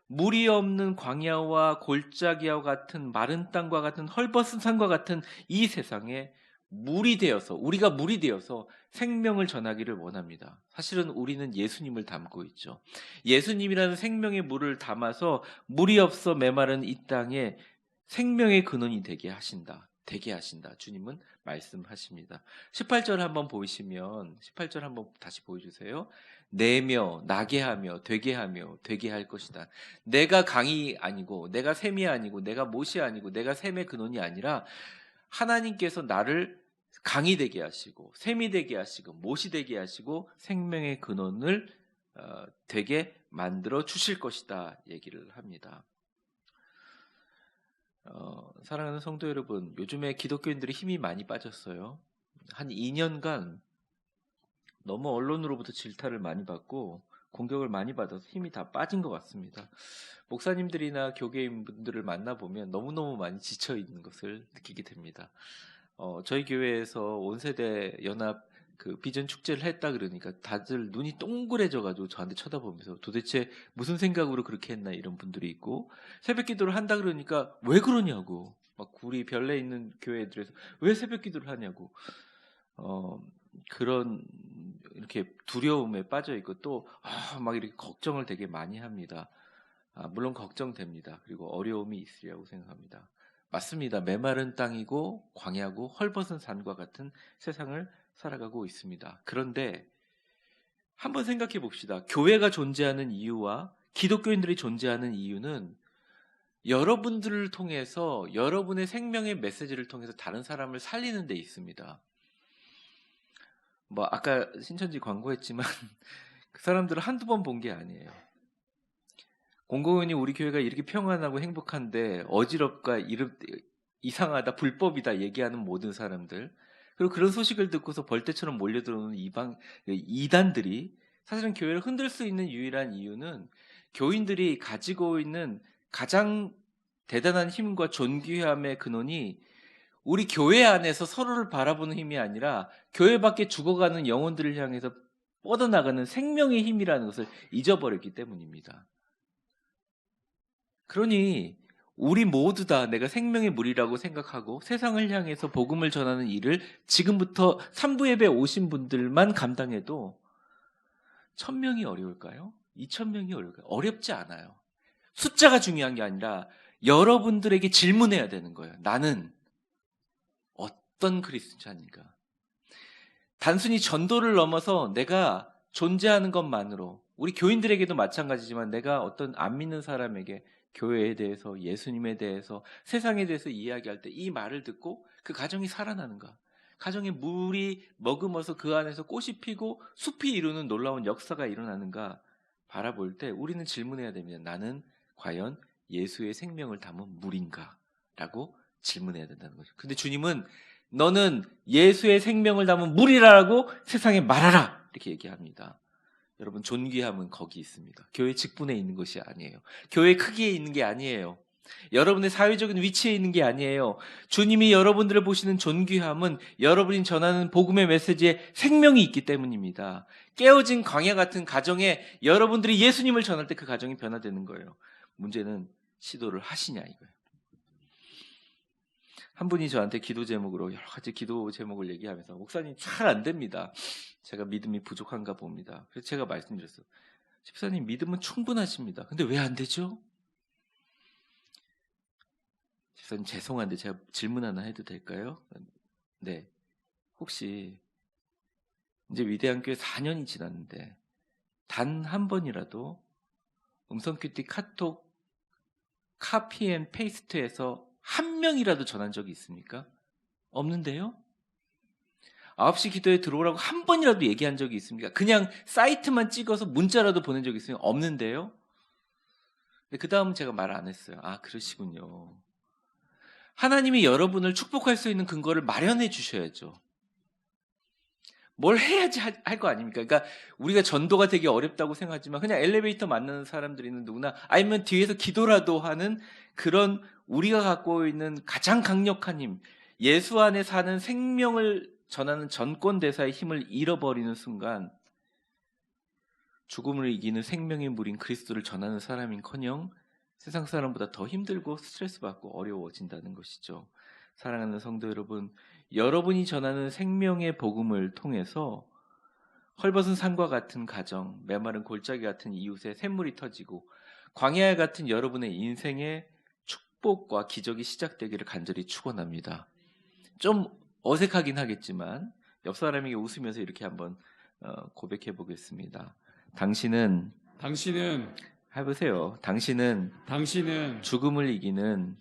물이 없는 광야와 골짜기와 같은 마른 땅과 같은 헐벗은 산과 같은 이 세상에 물이 되어서, 우리가 물이 되어서 생명을 전하기를 원합니다. 사실은 우리는 예수님을 담고 있죠. 예수님이라는 생명의 물을 담아서 물이 없어 메마른 이 땅에 생명의 근원이 되게 하신다. 주님은 말씀하십니다. 18절 한번 보시면 18절 한번 다시 보여주세요. 내며 나게 하며 되게 할 것이다. 내가 강이 아니고 내가 샘이 아니고 내가 못이 아니고 내가 샘의 근원이 아니라 하나님께서 나를 강이 되게 하시고 샘이 되게 하시고 못이 되게 하시고 생명의 근원을 되게 만들어 주실 것이다 얘기를 합니다. 사랑하는 성도 여러분, 요즘에 기독교인들이 힘이 많이 빠졌어요. 한 2년간 너무 언론으로부터 질타를 많이 받고 공격을 많이 받아서 힘이 다 빠진 것 같습니다. 목사님들이나 교계인분들을 만나보면 너무너무 많이 지쳐있는 것을 느끼게 됩니다. 저희 교회에서 온세대 연합 그 비전 축제를 했다 그러니까 다들 눈이 동그래져가지고 저한테 쳐다보면서 도대체 무슨 생각으로 그렇게 했나 이런 분들이 있고, 새벽 기도를 한다 그러니까 왜 그러냐고, 막 우리 별내 있는 교회들에서 왜 새벽 기도를 하냐고 그런 이렇게 두려움에 빠져 있고 또 막 이렇게 걱정을 되게 많이 합니다. 물론 걱정됩니다. 그리고 어려움이 있으리라고 생각합니다. 맞습니다. 메마른 땅이고 광야고 헐벗은 산과 같은 세상을 살아가고 있습니다. 그런데 한번 생각해 봅시다. 교회가 존재하는 이유와 기독교인들이 존재하는 이유는 여러분들을 통해서, 여러분의 생명의 메시지를 통해서 다른 사람을 살리는 데 있습니다. 뭐 아까 신천지 광고했지만 그 사람들을 한두 번 본 게 아니에요. 공공연히 우리 교회가 이렇게 평안하고 행복한데 어지럽고 이상하다, 불법이다 얘기하는 모든 사람들, 그리고 그런 소식을 듣고서 벌떼처럼 몰려들어오는 이단들이 사실은 교회를 흔들 수 있는 유일한 이유는 교인들이 가지고 있는 가장 대단한 힘과 존귀함의 근원이 우리 교회 안에서 서로를 바라보는 힘이 아니라 교회 밖에 죽어가는 영혼들을 향해서 뻗어나가는 생명의 힘이라는 것을 잊어버렸기 때문입니다. 그러니 우리 모두 다 내가 생명의 물이라고 생각하고 세상을 향해서 복음을 전하는 일을 지금부터 3부 예배 오신 분들만 감당해도 1000명이 어려울까요? 2000명이 어려울까요? 어렵지 않아요. 숫자가 중요한 게 아니라 여러분들에게 질문해야 되는 거예요. 나는 어떤 그리스도인가? 단순히 전도를 넘어서 내가 존재하는 것만으로, 우리 교인들에게도 마찬가지지만 내가 어떤 안 믿는 사람에게 교회에 대해서, 예수님에 대해서, 세상에 대해서 이야기할 때 이 말을 듣고 그 가정이 살아나는가? 가정에 물이 머금어서 그 안에서 꽃이 피고 숲이 이루는 놀라운 역사가 일어나는가 바라볼 때 우리는 질문해야 됩니다. 나는 과연 예수의 생명을 담은 물인가? 라고 질문해야 된다는 거죠. 근데 주님은 너는 예수의 생명을 담은 물이라고 세상에 말하라! 이렇게 얘기합니다. 여러분, 존귀함은 거기 있습니다. 교회 직분에 있는 것이 아니에요. 교회 크기에 있는 게 아니에요. 여러분의 사회적인 위치에 있는 게 아니에요. 주님이 여러분들을 보시는 존귀함은 여러분이 전하는 복음의 메시지에 생명이 있기 때문입니다. 깨어진 광야 같은 가정에 여러분들이 예수님을 전할 때 그 가정이 변화되는 거예요. 문제는 시도를 하시냐 이거예요. 한 분이 저한테 기도 제목으로 여러 가지 기도 제목을 얘기하면서 목사님 잘 안 됩니다. 제가 믿음이 부족한가 봅니다. 그래서 제가 말씀드렸어요. 집사님 믿음은 충분하십니다. 근데 왜 안 되죠? 집사님 죄송한데 제가 질문 하나 해도 될까요? 네. 혹시 이제 위대한 교회 4년이 지났는데 단 한 번이라도 음성큐티 카톡 카피 앤 페이스트해서 한 명이라도 전한 적이 있습니까? 없는데요? 9시 기도에 들어오라고 한 번이라도 얘기한 적이 있습니까? 그냥 사이트만 찍어서 문자라도 보낸 적이 있으면 없는데요? 그 다음은 제가 말 안 했어요. 아, 그러시군요. 하나님이 여러분을 축복할 수 있는 근거를 마련해 주셔야죠. 뭘 해야지 할 거 아닙니까? 그러니까 우리가 전도가 되게 어렵다고 생각하지만 그냥 엘리베이터 만나는 사람들이는 누구나, 아니면 뒤에서 기도라도 하는 그런 우리가 갖고 있는 가장 강력한 힘, 예수 안에 사는 생명을 전하는 전권대사의 힘을 잃어버리는 순간 죽음을 이기는 생명의 물인 그리스도를 전하는 사람인커녕 세상 사람보다 더 힘들고 스트레스 받고 어려워진다는 것이죠. 사랑하는 성도 여러분, 여러분이 전하는 생명의 복음을 통해서 헐벗은 산과 같은 가정, 메마른 골짜기 같은 이웃의 샘물이 터지고 광야 같은 여러분의 인생의 축복과 기적이 시작되기를 간절히 축원합니다. 좀 어색하긴 하겠지만 옆 사람에게 웃으면서 이렇게 한번 고백해 보겠습니다. 당신은 해보세요. 당신은 죽음을 이기는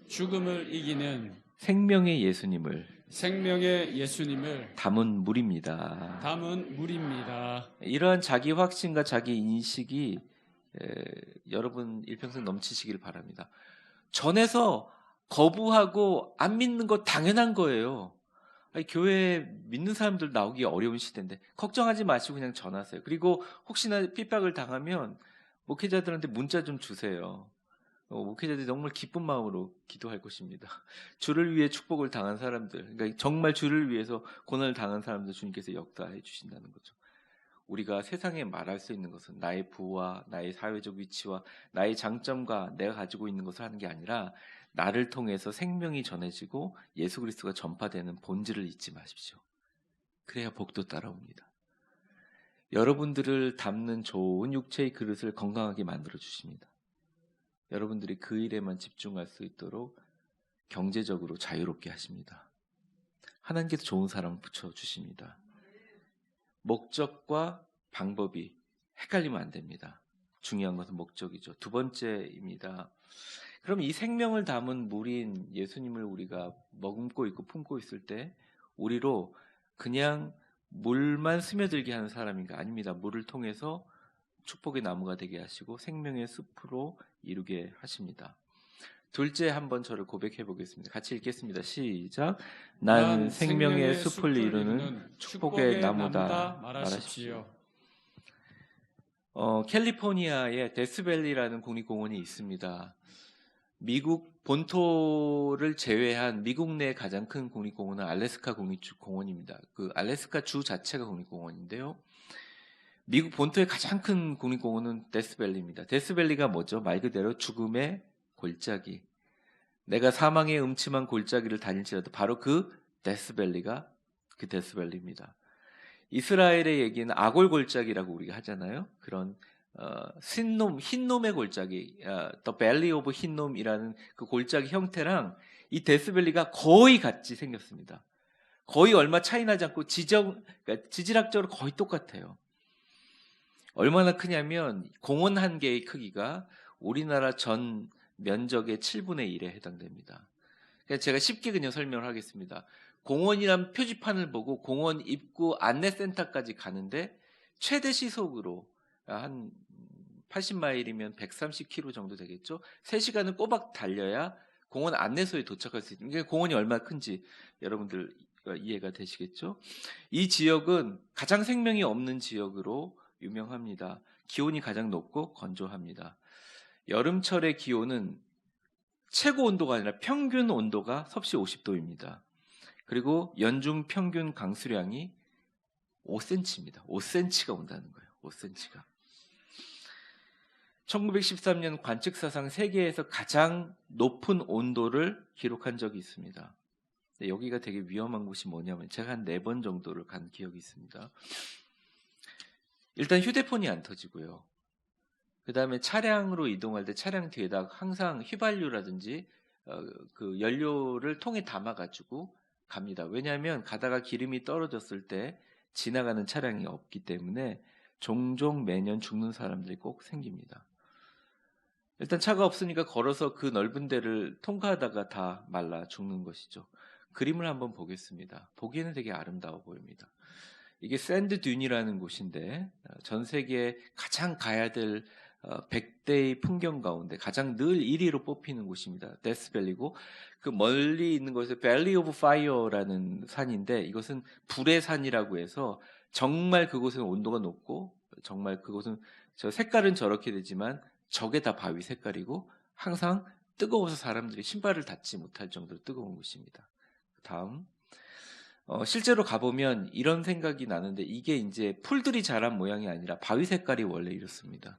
생명의 예수님을 담은 물입니다. 이러한 자기 확신과 자기 인식이 여러분 일평생 넘치시길 바랍니다. 전에서 거부하고 안 믿는 거 당연한 거예요. 아니, 교회에 믿는 사람들 나오기 어려운 시대인데 걱정하지 마시고 그냥 전하세요. 그리고 혹시나 핍박을 당하면 목회자들한테 문자 좀 주세요. 목회자들이 정말 기쁜 마음으로 기도할 것입니다. 주를 위해 축복을 당한 사람들, 그러니까 정말 주를 위해서 고난을 당한 사람들 주님께서 역사해 주신다는 거죠. 우리가 세상에 말할 수 있는 것은 나의 부와 나의 사회적 위치와 나의 장점과 내가 가지고 있는 것을 하는 게 아니라 나를 통해서 생명이 전해지고 예수 그리스도가 전파되는 본질을 잊지 마십시오. 그래야 복도 따라옵니다. 여러분들을 담는 좋은 육체의 그릇을 건강하게 만들어 주십니다. 여러분들이 그 일에만 집중할 수 있도록 경제적으로 자유롭게 하십니다. 하나님께서 좋은 사람을 붙여주십니다. 목적과 방법이 헷갈리면 안 됩니다. 중요한 것은 목적이죠. 두 번째입니다. 그럼 이 생명을 담은 물인 예수님을 우리가 머금고 있고 품고 있을 때 우리로 그냥 물만 스며들게 하는 사람인가? 아닙니다. 물을 통해서 축복의 나무가 되게 하시고 생명의 숲으로 이루게 하십니다. 둘째 한번 저를 고백해 보겠습니다. 같이 읽겠습니다. 시작. 난 생명의 숲을 이루는 축복의 나무다 말하십시오. 캘리포니아에 데스밸리라는 국립공원이 있습니다. 미국 본토를 제외한 미국 내 가장 큰 국립공원은 알래스카 국립공원입니다. 그 알래스카 주 자체가 국립공원인데요. 미국 본토의 가장 큰 국립공원은 데스밸리입니다. 데스밸리가 뭐죠? 말 그대로 죽음의 골짜기. 내가 사망의 음침한 골짜기를 다닐지라도 바로 그 데스밸리가 그 데스밸리입니다. 이스라엘의 얘기는 아골 골짜기라고 우리가 하잖아요. 그런 흰놈의 골짜기, The Valley of 흰놈이라는 그 골짜기 형태랑 이 데스밸리가 거의 같이 생겼습니다. 거의 얼마 차이 나지 않고 그러니까 지질학적으로 거의 똑같아요. 얼마나 크냐면 공원 한 개의 크기가 우리나라 전 면적의 7분의 1에 해당됩니다. 그래서 제가 쉽게 그냥 설명을 하겠습니다. 공원이란 표지판을 보고 공원 입구 안내센터까지 가는데 최대 시속으로 한 80마일이면 130km 정도 되겠죠. 3시간을 꼬박 달려야 공원 안내소에 도착할 수 있는 게 공원이 얼마나 큰지 여러분들 이해가 되시겠죠. 이 지역은 가장 생명이 없는 지역으로 유명합니다. 기온이 가장 높고 건조합니다. 여름철의 기온은 최고 온도가 아니라 평균 온도가 섭씨 50도입니다. 그리고 연중 평균 강수량이 5cm입니다. 5cm가 온다는 거예요. 5cm가. 1913년 관측사상 세계에서 가장 높은 온도를 기록한 적이 있습니다. 여기가 되게 위험한 곳이 뭐냐면 제가 한 4번 정도를 간 기억이 있습니다. 일단 휴대폰이 안 터지고요. 그 다음에 차량으로 이동할 때 차량 뒤에다 항상 휘발유라든지 그 연료를 통에 담아가지고 갑니다. 왜냐하면 가다가 기름이 떨어졌을 때 지나가는 차량이 없기 때문에 종종 매년 죽는 사람들이 꼭 생깁니다. 일단 차가 없으니까 걸어서 그 넓은 데를 통과하다가 다 말라 죽는 것이죠. 그림을 한번 보겠습니다. 보기에는 되게 아름다워 보입니다. 이게 샌드 듄이라는 곳인데 전 세계에 가장 가야 될 100대의 풍경 가운데 가장 늘 1위로 뽑히는 곳입니다. 데스밸리고 그 멀리 있는 곳에 밸리 오브 파이어라는 산인데 이것은 불의 산이라고 해서 정말 그곳은 온도가 높고 정말 그곳은 저 색깔은 저렇게 되지만 저게 다 바위 색깔이고 항상 뜨거워서 사람들이 신발을 닿지 못할 정도로 뜨거운 곳입니다. 다음 실제로 가보면 이런 생각이 나는데 이게 이제 풀들이 자란 모양이 아니라 바위 색깔이 원래 이렇습니다.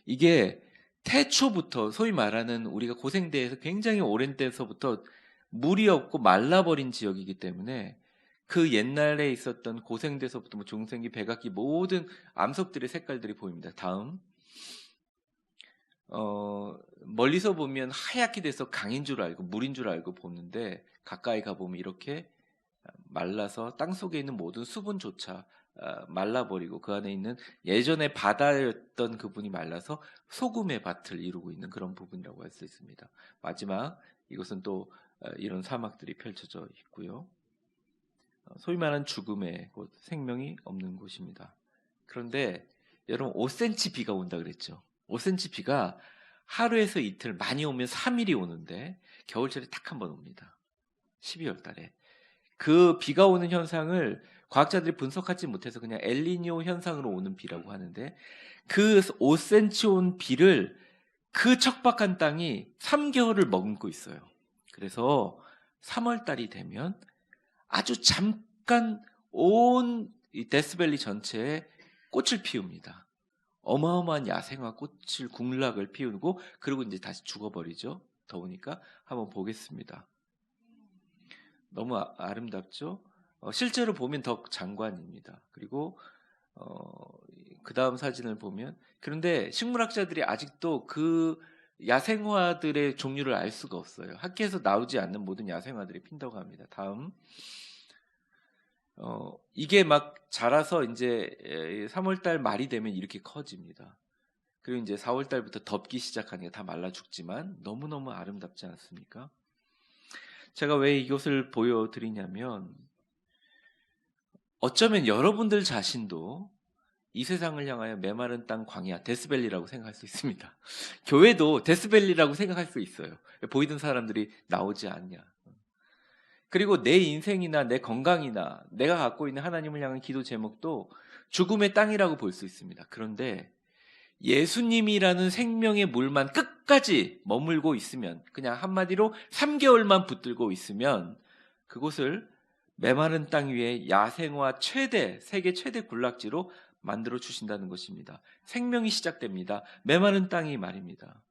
이게 태초부터 소위 말하는 우리가 고생대에서 굉장히 오랜 때서부터 물이 없고 말라버린 지역이기 때문에 그 옛날에 있었던 고생대서부터 뭐 중생기, 백악기 모든 암석들의 색깔들이 보입니다. 다음 멀리서 보면 하얗게 돼서 강인 줄 알고 물인 줄 알고 보는데 가까이 가보면 이렇게 말라서 땅속에 있는 모든 수분조차 말라버리고 그 안에 있는 예전에 바다였던 그분이 말라서 소금의 밭을 이루고 있는 그런 부분이라고 할 수 있습니다. 마지막 이것은 또 이런 사막들이 펼쳐져 있고요. 소위 말하는 죽음의 곳, 생명이 없는 곳입니다. 그런데 여러분 5cm 비가 온다 그랬죠. 5cm 비가 하루에서 이틀 많이 오면 3일이 오는데 겨울철에 딱 한 번 옵니다. 12월 달에. 그 비가 오는 현상을 과학자들이 분석하지 못해서 그냥 엘니뇨 현상으로 오는 비라고 하는데 그 5cm 온 비를 그 척박한 땅이 3개월을 머금고 있어요. 그래서 3월 달이 되면 아주 잠깐 온 이 데스밸리 전체에 꽃을 피웁니다. 어마어마한 야생화 꽃을 국락을 피우고 그리고 이제 다시 죽어버리죠. 더우니까 한번 보겠습니다. 너무 아름답죠? 실제로 보면 더 장관입니다. 그리고 그 다음 사진을 보면 그런데 식물학자들이 아직도 그 야생화들의 종류를 알 수가 없어요. 학계에서 나오지 않는 모든 야생화들이 핀다고 합니다. 다음 이게 막 자라서 이제 3월달 말이 되면 이렇게 커집니다. 그리고 이제 4월달부터 덥기 시작하니까 다 말라 죽지만 너무너무 아름답지 않습니까? 제가 왜 이것을 보여드리냐면 어쩌면 여러분들 자신도 이 세상을 향하여 메마른 땅 광야, 데스밸리라고 생각할 수 있습니다. 교회도 데스밸리라고 생각할 수 있어요. 보이던 사람들이 나오지 않냐. 그리고 내 인생이나 내 건강이나 내가 갖고 있는 하나님을 향한 기도 제목도 죽음의 땅이라고 볼 수 있습니다. 그런데 예수님이라는 생명의 물만 끝까지 머물고 있으면, 그냥 한마디로 3개월만 붙들고 있으면 그곳을 메마른 땅 위에 야생화 세계 최대 군락지로 만들어 주신다는 것입니다. 생명이 시작됩니다. 메마른 땅이 말입니다.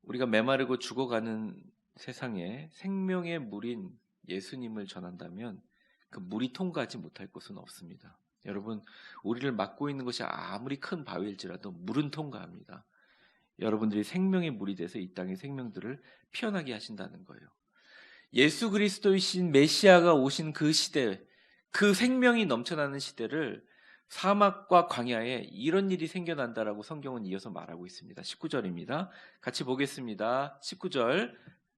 우리가 메마르고 죽어가는 세상에 생명의 물인 예수님을 전한다면 그 물이 통과하지 못할 곳은 없습니다. 여러분, 우리를 막고 있는 것이 아무리 큰 바위일지라도 물은 통과합니다. 여러분들이 생명의 물이 돼서 이 땅의 생명들을 피어나게 하신다는 거예요. 예수 그리스도이신 메시아가 오신 그 시대, 그 생명이 넘쳐나는 시대를 사막과 광야에 이런 일이 생겨난다라고 성경은 이어서 말하고 있습니다. 19절입니다. 같이 보겠습니다. 19절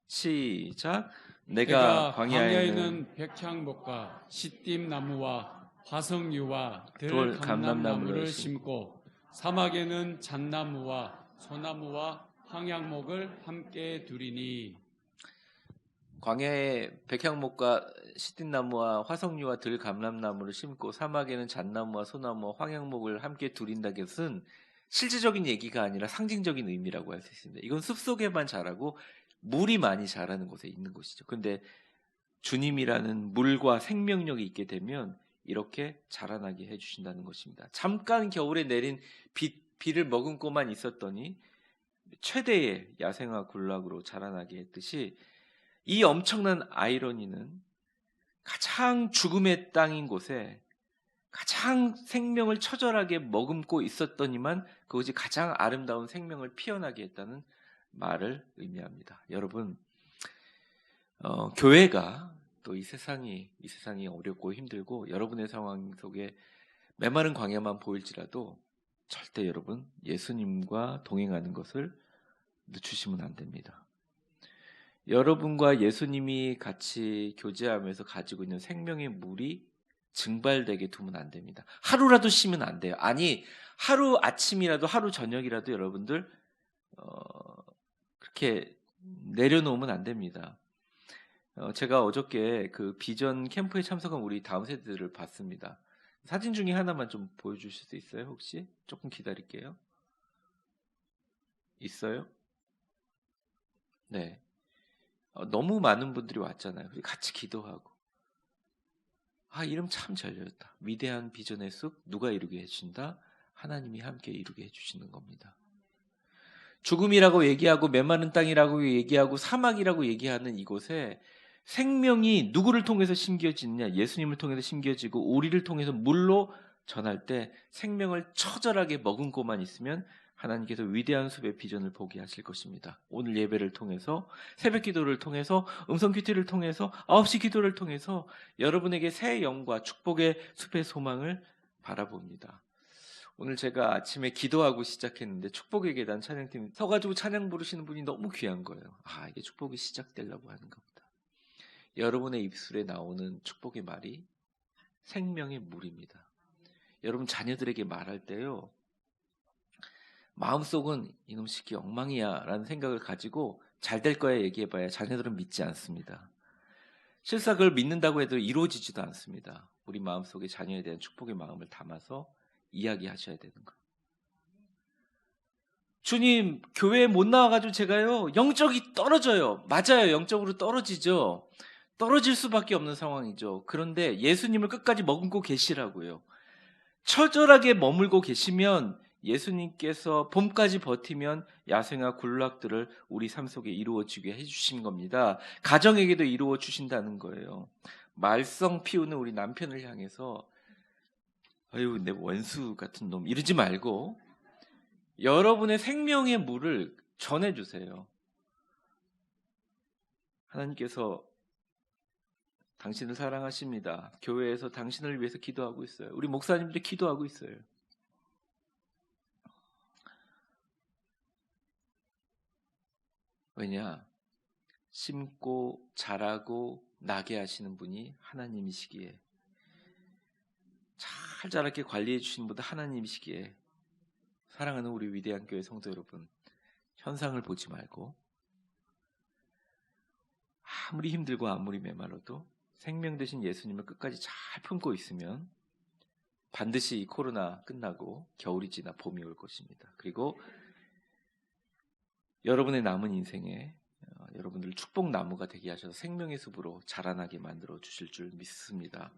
시작. 내가 광야에는 백향목과 시띠나무와 화석류와 들감람나무를 들감람나무를 심고 사막에는 잣나무와 소나무와 황양목을 함께 두리니. 광야에 백향목과 시띠나무와 화석류와 들감람나무를 심고 사막에는 잣나무와 소나무와 황양목을 함께 두린다는 것은 실질적인 얘기가 아니라 상징적인 의미라고 할 수 있습니다. 이건 숲속에만 자라고 물이 많이 자라는 곳에 있는 것이죠. 그런데 주님이라는 물과 생명력이 있게 되면 이렇게 자라나게 해주신다는 것입니다. 잠깐 겨울에 내린 비를 머금고만 있었더니 최대의 야생화 군락으로 자라나게 했듯이, 이 엄청난 아이러니는 가장 죽음의 땅인 곳에 가장 생명을 처절하게 머금고 있었더니만 그것이 가장 아름다운 생명을 피어나게 했다는 말을 의미합니다. 여러분, 교회가 또 이 세상이 어렵고 힘들고 여러분의 상황 속에 메마른 광야만 보일지라도 절대 여러분 예수님과 동행하는 것을 늦추시면 안 됩니다. 여러분과 예수님이 같이 교제하면서 가지고 있는 생명의 물이 증발되게 두면 안 됩니다. 하루라도 쉬면 안 돼요. 아니, 하루 아침이라도 하루 저녁이라도 여러분들 그렇게 내려놓으면 안 됩니다. 제가 어저께 그 비전 캠프에 참석한 우리 다음 세대들을 봤습니다. 사진 중에 하나만 좀 보여주실 수 있어요? 혹시? 조금 기다릴게요. 있어요? 네. 너무 많은 분들이 왔잖아요. 같이 기도하고. 이름 참 잘 지었다. 위대한 비전의 숲, 누가 이루게 해준다? 하나님이 함께 이루게 해주시는 겁니다. 죽음이라고 얘기하고 메마른 땅이라고 얘기하고 사막이라고 얘기하는 이곳에 생명이 누구를 통해서 심겨지느냐? 예수님을 통해서 심겨지고 우리를 통해서 물로 전할 때 생명을 처절하게 머금고만 있으면 하나님께서 위대한 숲의 비전을 보게 하실 것입니다. 오늘 예배를 통해서, 새벽 기도를 통해서, 음성 큐티를 통해서, 9시 기도를 통해서 여러분에게 새 영과 축복의 숲의 소망을 바라봅니다. 오늘 제가 아침에 기도하고 시작했는데 축복의 계단 찬양팀 서가지고 찬양 부르시는 분이 너무 귀한 거예요. 이게 축복이 시작되려고 하는 겁니다. 여러분의 입술에 나오는 축복의 말이 생명의 물입니다. 여러분 자녀들에게 말할 때요, 마음속은 이놈 시키 엉망이야 라는 생각을 가지고 잘 될 거야 얘기해봐야 자녀들은 믿지 않습니다. 실사 그걸 믿는다고 해도 이루어지지도 않습니다. 우리 마음속에 자녀에 대한 축복의 마음을 담아서 이야기하셔야 되는 거예요. 주님, 교회에 못 나와가지고 제가요 영적이 떨어져요. 맞아요, 영적으로 떨어지죠. 떨어질 수밖에 없는 상황이죠. 그런데 예수님을 끝까지 머금고 계시라고요. 처절하게 머물고 계시면 예수님께서 봄까지 버티면 야생화 군락들을 우리 삶 속에 이루어지게 해주신 겁니다. 가정에게도 이루어 주신다는 거예요. 말썽 피우는 우리 남편을 향해서 아유 내 원수 같은 놈 이러지 말고 여러분의 생명의 물을 전해주세요. 하나님께서 당신을 사랑하십니다. 교회에서 당신을 위해서 기도하고 있어요. 우리 목사님들이 기도하고 있어요. 왜냐? 심고 자라고 나게 하시는 분이 하나님이시기에, 잘 자라게 관리해 주시는 분도 하나님이시기에, 사랑하는 우리 위대한 교회 성도 여러분, 현상을 보지 말고 아무리 힘들고 아무리 메말라도 생명 되신 예수님을 끝까지 잘 품고 있으면 반드시 이 코로나 끝나고 겨울이 지나 봄이 올 것입니다. 그리고 여러분의 남은 인생에 여러분들 축복 나무가 되게 하셔서 생명의 숲으로 자라나게 만들어 주실 줄 믿습니다.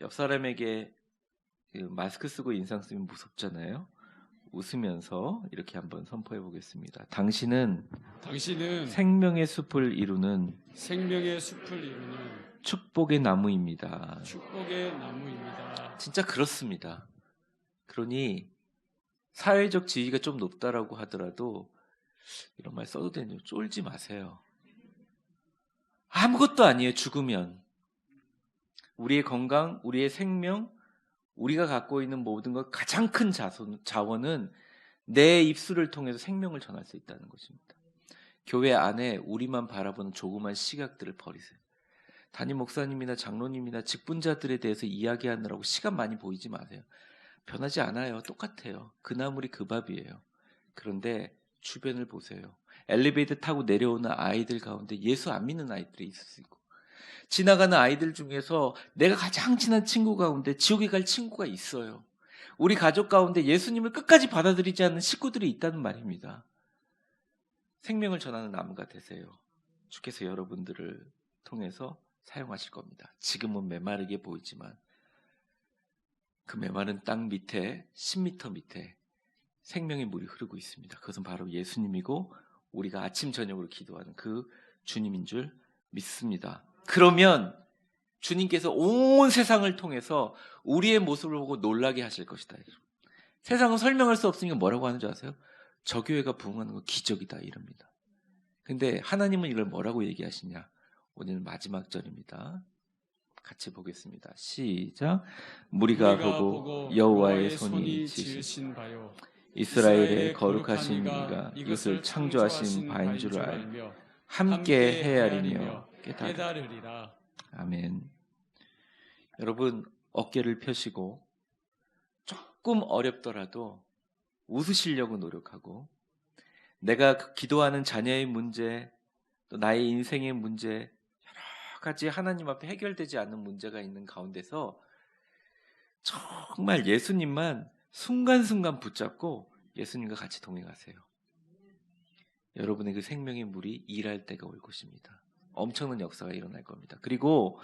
옆 사람에게 마스크 쓰고 인상 쓰면 무섭잖아요. 웃으면서 이렇게 한번 선포해 보겠습니다. 당신은 생명의 숲을 이루는 축복의 나무입니다. 진짜 그렇습니다. 그러니 사회적 지위가 좀 높다라고 하더라도 이런 말 써도 되는지 쫄지 마세요. 아무것도 아니에요. 죽으면 우리의 건강, 우리의 생명, 우리가 갖고 있는 모든 것 가장 큰 자원은 내 입술을 통해서 생명을 전할 수 있다는 것입니다. 교회 안에 우리만 바라보는 조그만 시각들을 버리세요. 담임 목사님이나 장로님이나 직분자들에 대해서 이야기하느라고 시간 많이 보이지 마세요. 변하지 않아요. 똑같아요. 그 나물이 그 밥이에요. 그런데 주변을 보세요. 엘리베이터 타고 내려오는 아이들 가운데 예수 안 믿는 아이들이 있을 수 있고, 지나가는 아이들 중에서 내가 가장 친한 친구 가운데 지옥에 갈 친구가 있어요. 우리 가족 가운데 예수님을 끝까지 받아들이지 않는 식구들이 있다는 말입니다. 생명을 전하는 나무가 되세요. 주께서 여러분들을 통해서 사용하실 겁니다. 지금은 메마르게 보이지만 그 메마른 땅 밑에 10m 밑에 생명의 물이 흐르고 있습니다. 그것은 바로 예수님이고 우리가 아침 저녁으로 기도하는 그 주님인 줄 믿습니다. 그러면 주님께서 온 세상을 통해서 우리의 모습을 보고 놀라게 하실 것이다. 세상은 설명할 수 없으니까 뭐라고 하는 줄 아세요? 저 교회가 부흥하는 건 기적이다 이럽니다. 근데 하나님은 이걸 뭐라고 얘기하시냐? 오늘 마지막 절입니다. 같이 보겠습니다. 시작. 무리가 보고 여호와의 손이 지으신 바요 이스라엘의 거룩하신 이가 이것을 창조하신 바인 줄을 알며 함께 헤아리며 깨달으리라. 아멘. 여러분 어깨를 펴시고 조금 어렵더라도 웃으시려고 노력하고, 내가 기도하는 자녀의 문제, 또 나의 인생의 문제, 여러 가지 하나님 앞에 해결되지 않는 문제가 있는 가운데서 정말 예수님만 순간순간 붙잡고 예수님과 같이 동행하세요. 여러분의 그 생명의 물이 일할 때가 올 것입니다. 엄청난 역사가 일어날 겁니다. 그리고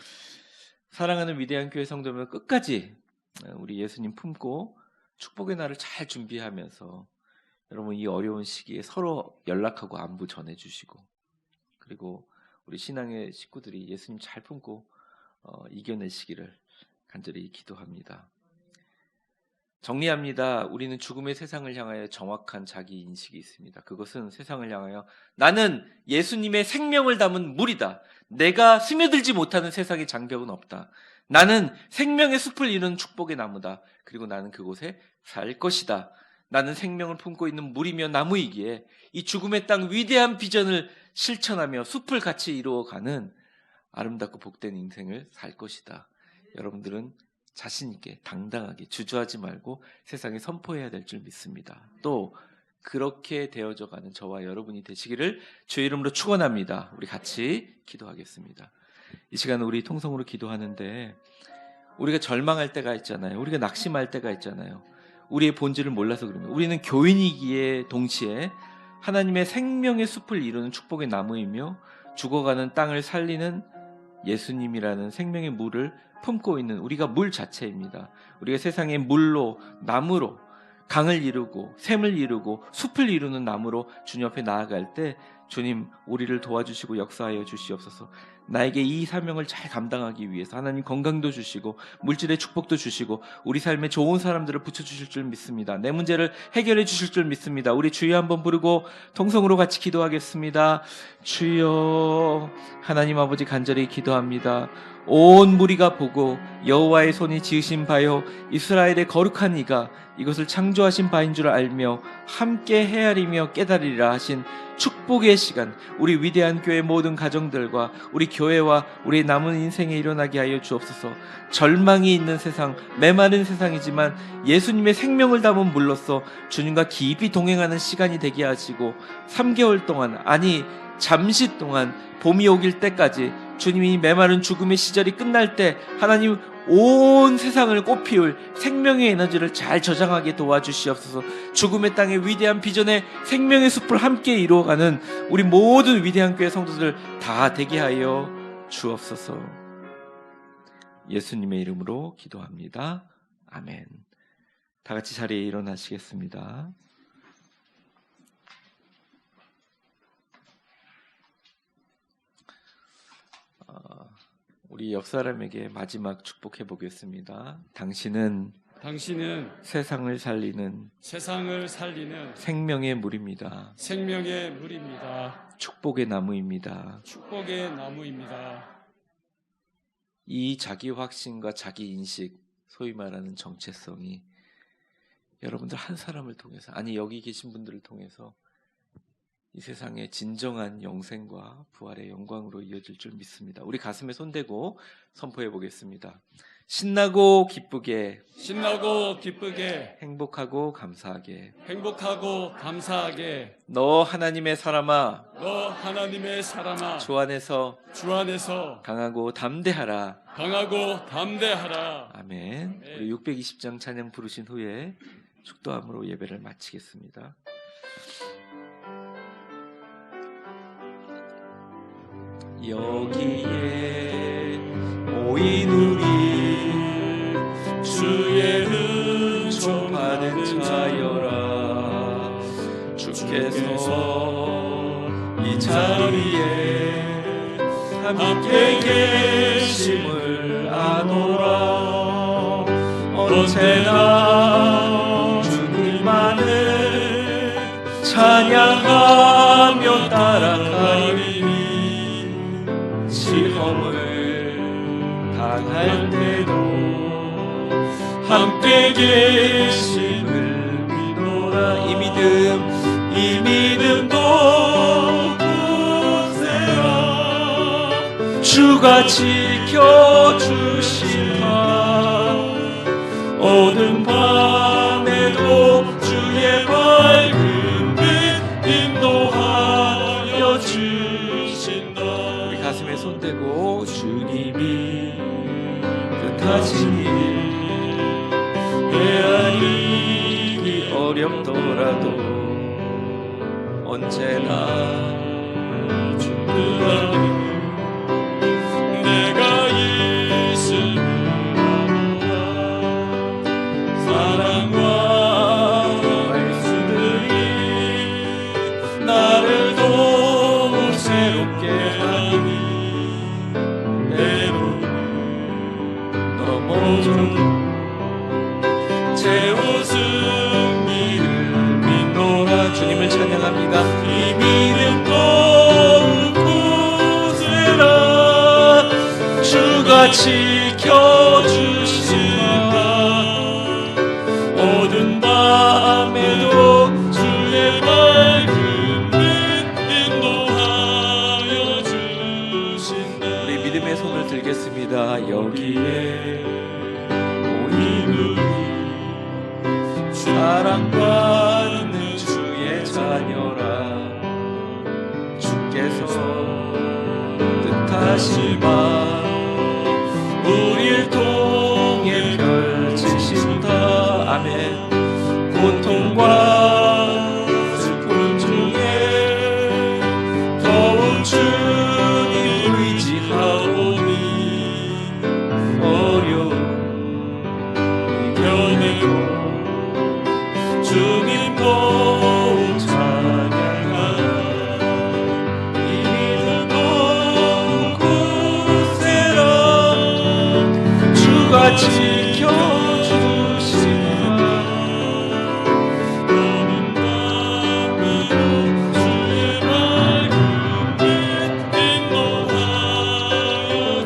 사랑하는 위대한 교회 성도면 끝까지 우리 예수님 품고 축복의 날을 잘 준비하면서 여러분 이 어려운 시기에 서로 연락하고 안부 전해주시고, 그리고 우리 신앙의 식구들이 예수님 잘 품고 이겨내시기를 간절히 기도합니다. 정리합니다. 우리는 죽음의 세상을 향하여 정확한 자기 인식이 있습니다. 그것은 세상을 향하여 나는 예수님의 생명을 담은 물이다. 내가 스며들지 못하는 세상의 장벽은 없다. 나는 생명의 숲을 이루는 축복의 나무다. 그리고 나는 그곳에 살 것이다. 나는 생명을 품고 있는 물이며 나무이기에 이 죽음의 땅 위대한 비전을 실천하며 숲을 같이 이루어가는 아름답고 복된 인생을 살 것이다. 여러분들은 자신 있게 당당하게 주저하지 말고 세상에 선포해야 될 줄 믿습니다. 또 그렇게 되어져가는 저와 여러분이 되시기를 주의 이름으로 축원합니다. 우리 같이 기도하겠습니다. 이 시간은 우리 통성으로 기도하는데 우리가 절망할 때가 있잖아요. 우리가 낙심할 때가 있잖아요. 우리의 본질을 몰라서 그럽니다. 우리는 교인이기에 동시에 하나님의 생명의 숲을 이루는 축복의 나무이며 죽어가는 땅을 살리는 예수님이라는 생명의 물을 품고 있는 우리가 물 자체입니다. 우리가 세상의 물로, 나무로 강을 이루고 샘을 이루고 숲을 이루는 나무로 주님 앞에 나아갈 때 주님 우리를 도와주시고 역사하여 주시옵소서. 나에게 이 사명을 잘 감당하기 위해서 하나님 건강도 주시고 물질의 축복도 주시고 우리 삶에 좋은 사람들을 붙여주실 줄 믿습니다. 내 문제를 해결해 주실 줄 믿습니다. 우리 주여 한번 부르고 통성으로 같이 기도하겠습니다. 주여, 하나님 아버지 간절히 기도합니다. 온 무리가 보고 여호와의 손이 지으신 바요 이스라엘의 거룩한 이가 이것을 창조하신 바인 줄 알며 함께 헤아리며 깨달으리라 하신 축복의 시간, 우리 위대한 교회 모든 가정들과 우리 교회와 우리 남은 인생에 일어나게 하여 주옵소서. 절망이 있는 세상, 메마른 세상이지만 예수님의 생명을 담은 물로써 주님과 깊이 동행하는 시간이 되게 하시고 3개월 동안, 아니 잠시 동안 봄이 오길 때까지 주님이 메마른 죽음의 시절이 끝날 때 하나님 온 세상을 꽃피울 생명의 에너지를 잘 저장하게 도와주시옵소서. 죽음의 땅의 위대한 비전의 생명의 숲을 함께 이루어가는 우리 모든 위대한 교회 성도들 다 되게 하여 주옵소서. 예수님의 이름으로 기도합니다. 아멘. 다 같이 자리에 일어나시겠습니다. 우리 옆 사람에게 마지막 축복해 보겠습니다. 당신은 세상을 살리는 생명의 물입니다. 생명의 물입니다. 축복의 나무입니다. 축복의 나무입니다. 이 자기 확신과 자기 인식, 소위 말하는 정체성이 여러분들 한 사람을 통해서, 아니 여기 계신 분들을 통해서 이 세상의 진정한 영생과 부활의 영광으로 이어질 줄 믿습니다. 우리 가슴에 손대고 선포해 보겠습니다. 신나고 기쁘게, 행복하고 감사하게, 너 하나님의 사람아, 주 안에서 강하고 담대하라. 아멘. 우리 620장 찬양 부르신 후에 축도함으로 예배를 마치겠습니다. 여기에 모인 우리 주의 은총 받은 자여라. 주께서 이 자리에 함께 계심을 아노라. 언제나 주님만을 찬양하며 따라가리니 시험을 당할 때도 함께 계심을 믿노라. 이 믿음도 굳세라. 주가 지켜주신다. 어두운 밤에도 주의 밝은 빛 인도하여 주신다. 우리 가슴에 손대고 주님이 뜻하신 일 헤아리기 어렵더라도 언제나 주님과 내가 있음을 아노라. 사랑과 말씀들이 나를 더욱 새롭게 하니 때로는 넘어져도 제 웃음기를 믿노라. 주님을 찬양합니다. 이 믿음도 굳세라. 주가 지켜주신다. 어두운 밤에도 주의 밝은 빛 인도하여 주신다. 우리 믿음의 손을 들겠습니다. 여기에 모인 우리 사랑받는 주의 자녀라. 주께서 뜻하신 바 우리를 통해 펼치신다. 아멘. 고통과 슬픔 중에 더욱 주님 의지하오니 어려운 이겨내고 주님 도움 찬양하라. 이 믿음도 굳세라. 주가 지켜주신다. 어두운 밤에도 주의 밝은 빛 인도하여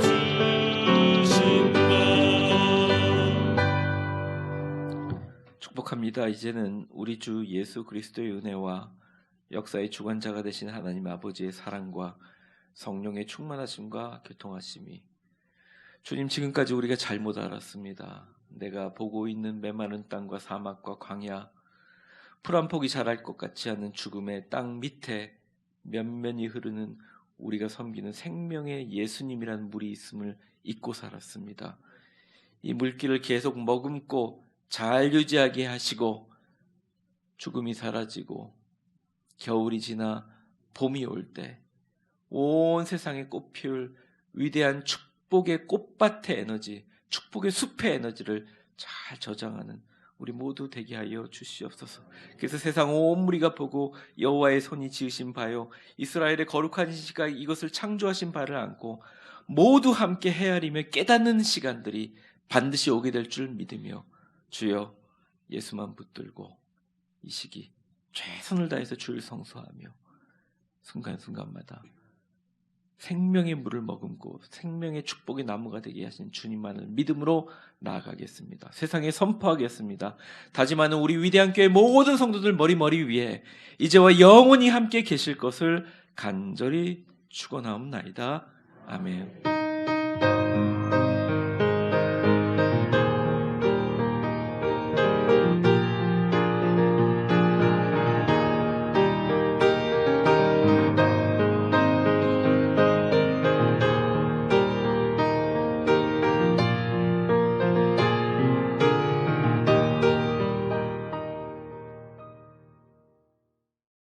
주신다. 축복합니다. 이제는 우리 주 예수 그리스도의 은혜와 역사의 주관자가 되신 하나님 아버지의 사랑과 성령의 충만하심과 교통하심이. 주님, 지금까지 우리가 잘못 알았습니다. 내가 보고 있는 메마른 땅과 사막과 광야, 풀 한 폭이 자랄 것 같지 않은 죽음의 땅 밑에 면면이 흐르는 우리가 섬기는 생명의 예수님이라는 물이 있음을 잊고 살았습니다. 이 물길을 계속 머금고 잘 유지하게 하시고 죽음이 사라지고 겨울이 지나 봄이 올 때 온 세상에 꽃피울 위대한 축복의 꽃밭의 에너지, 축복의 숲의 에너지를 잘 저장하는 우리 모두 되게 하여 주시옵소서. 그래서 세상 온 무리가 보고 여호와의 손이 지으신 바요, 이스라엘의 거룩한 시가 이것을 창조하신 바를 안고 모두 함께 헤아리며 깨닫는 시간들이 반드시 오게 될 줄 믿으며 주여 예수만 붙들고 이 시기 최선을 다해서 주를 성소하며 순간순간마다 생명의 물을 머금고 생명의 축복의 나무가 되게 하신 주님만을 믿음으로 나아가겠습니다. 세상에 선포하겠습니다. 다짐하는 우리 위대한 교회 모든 성도들 머리 위에 이제와 영원히 함께 계실 것을 간절히 축원하옵나이다. 아멘.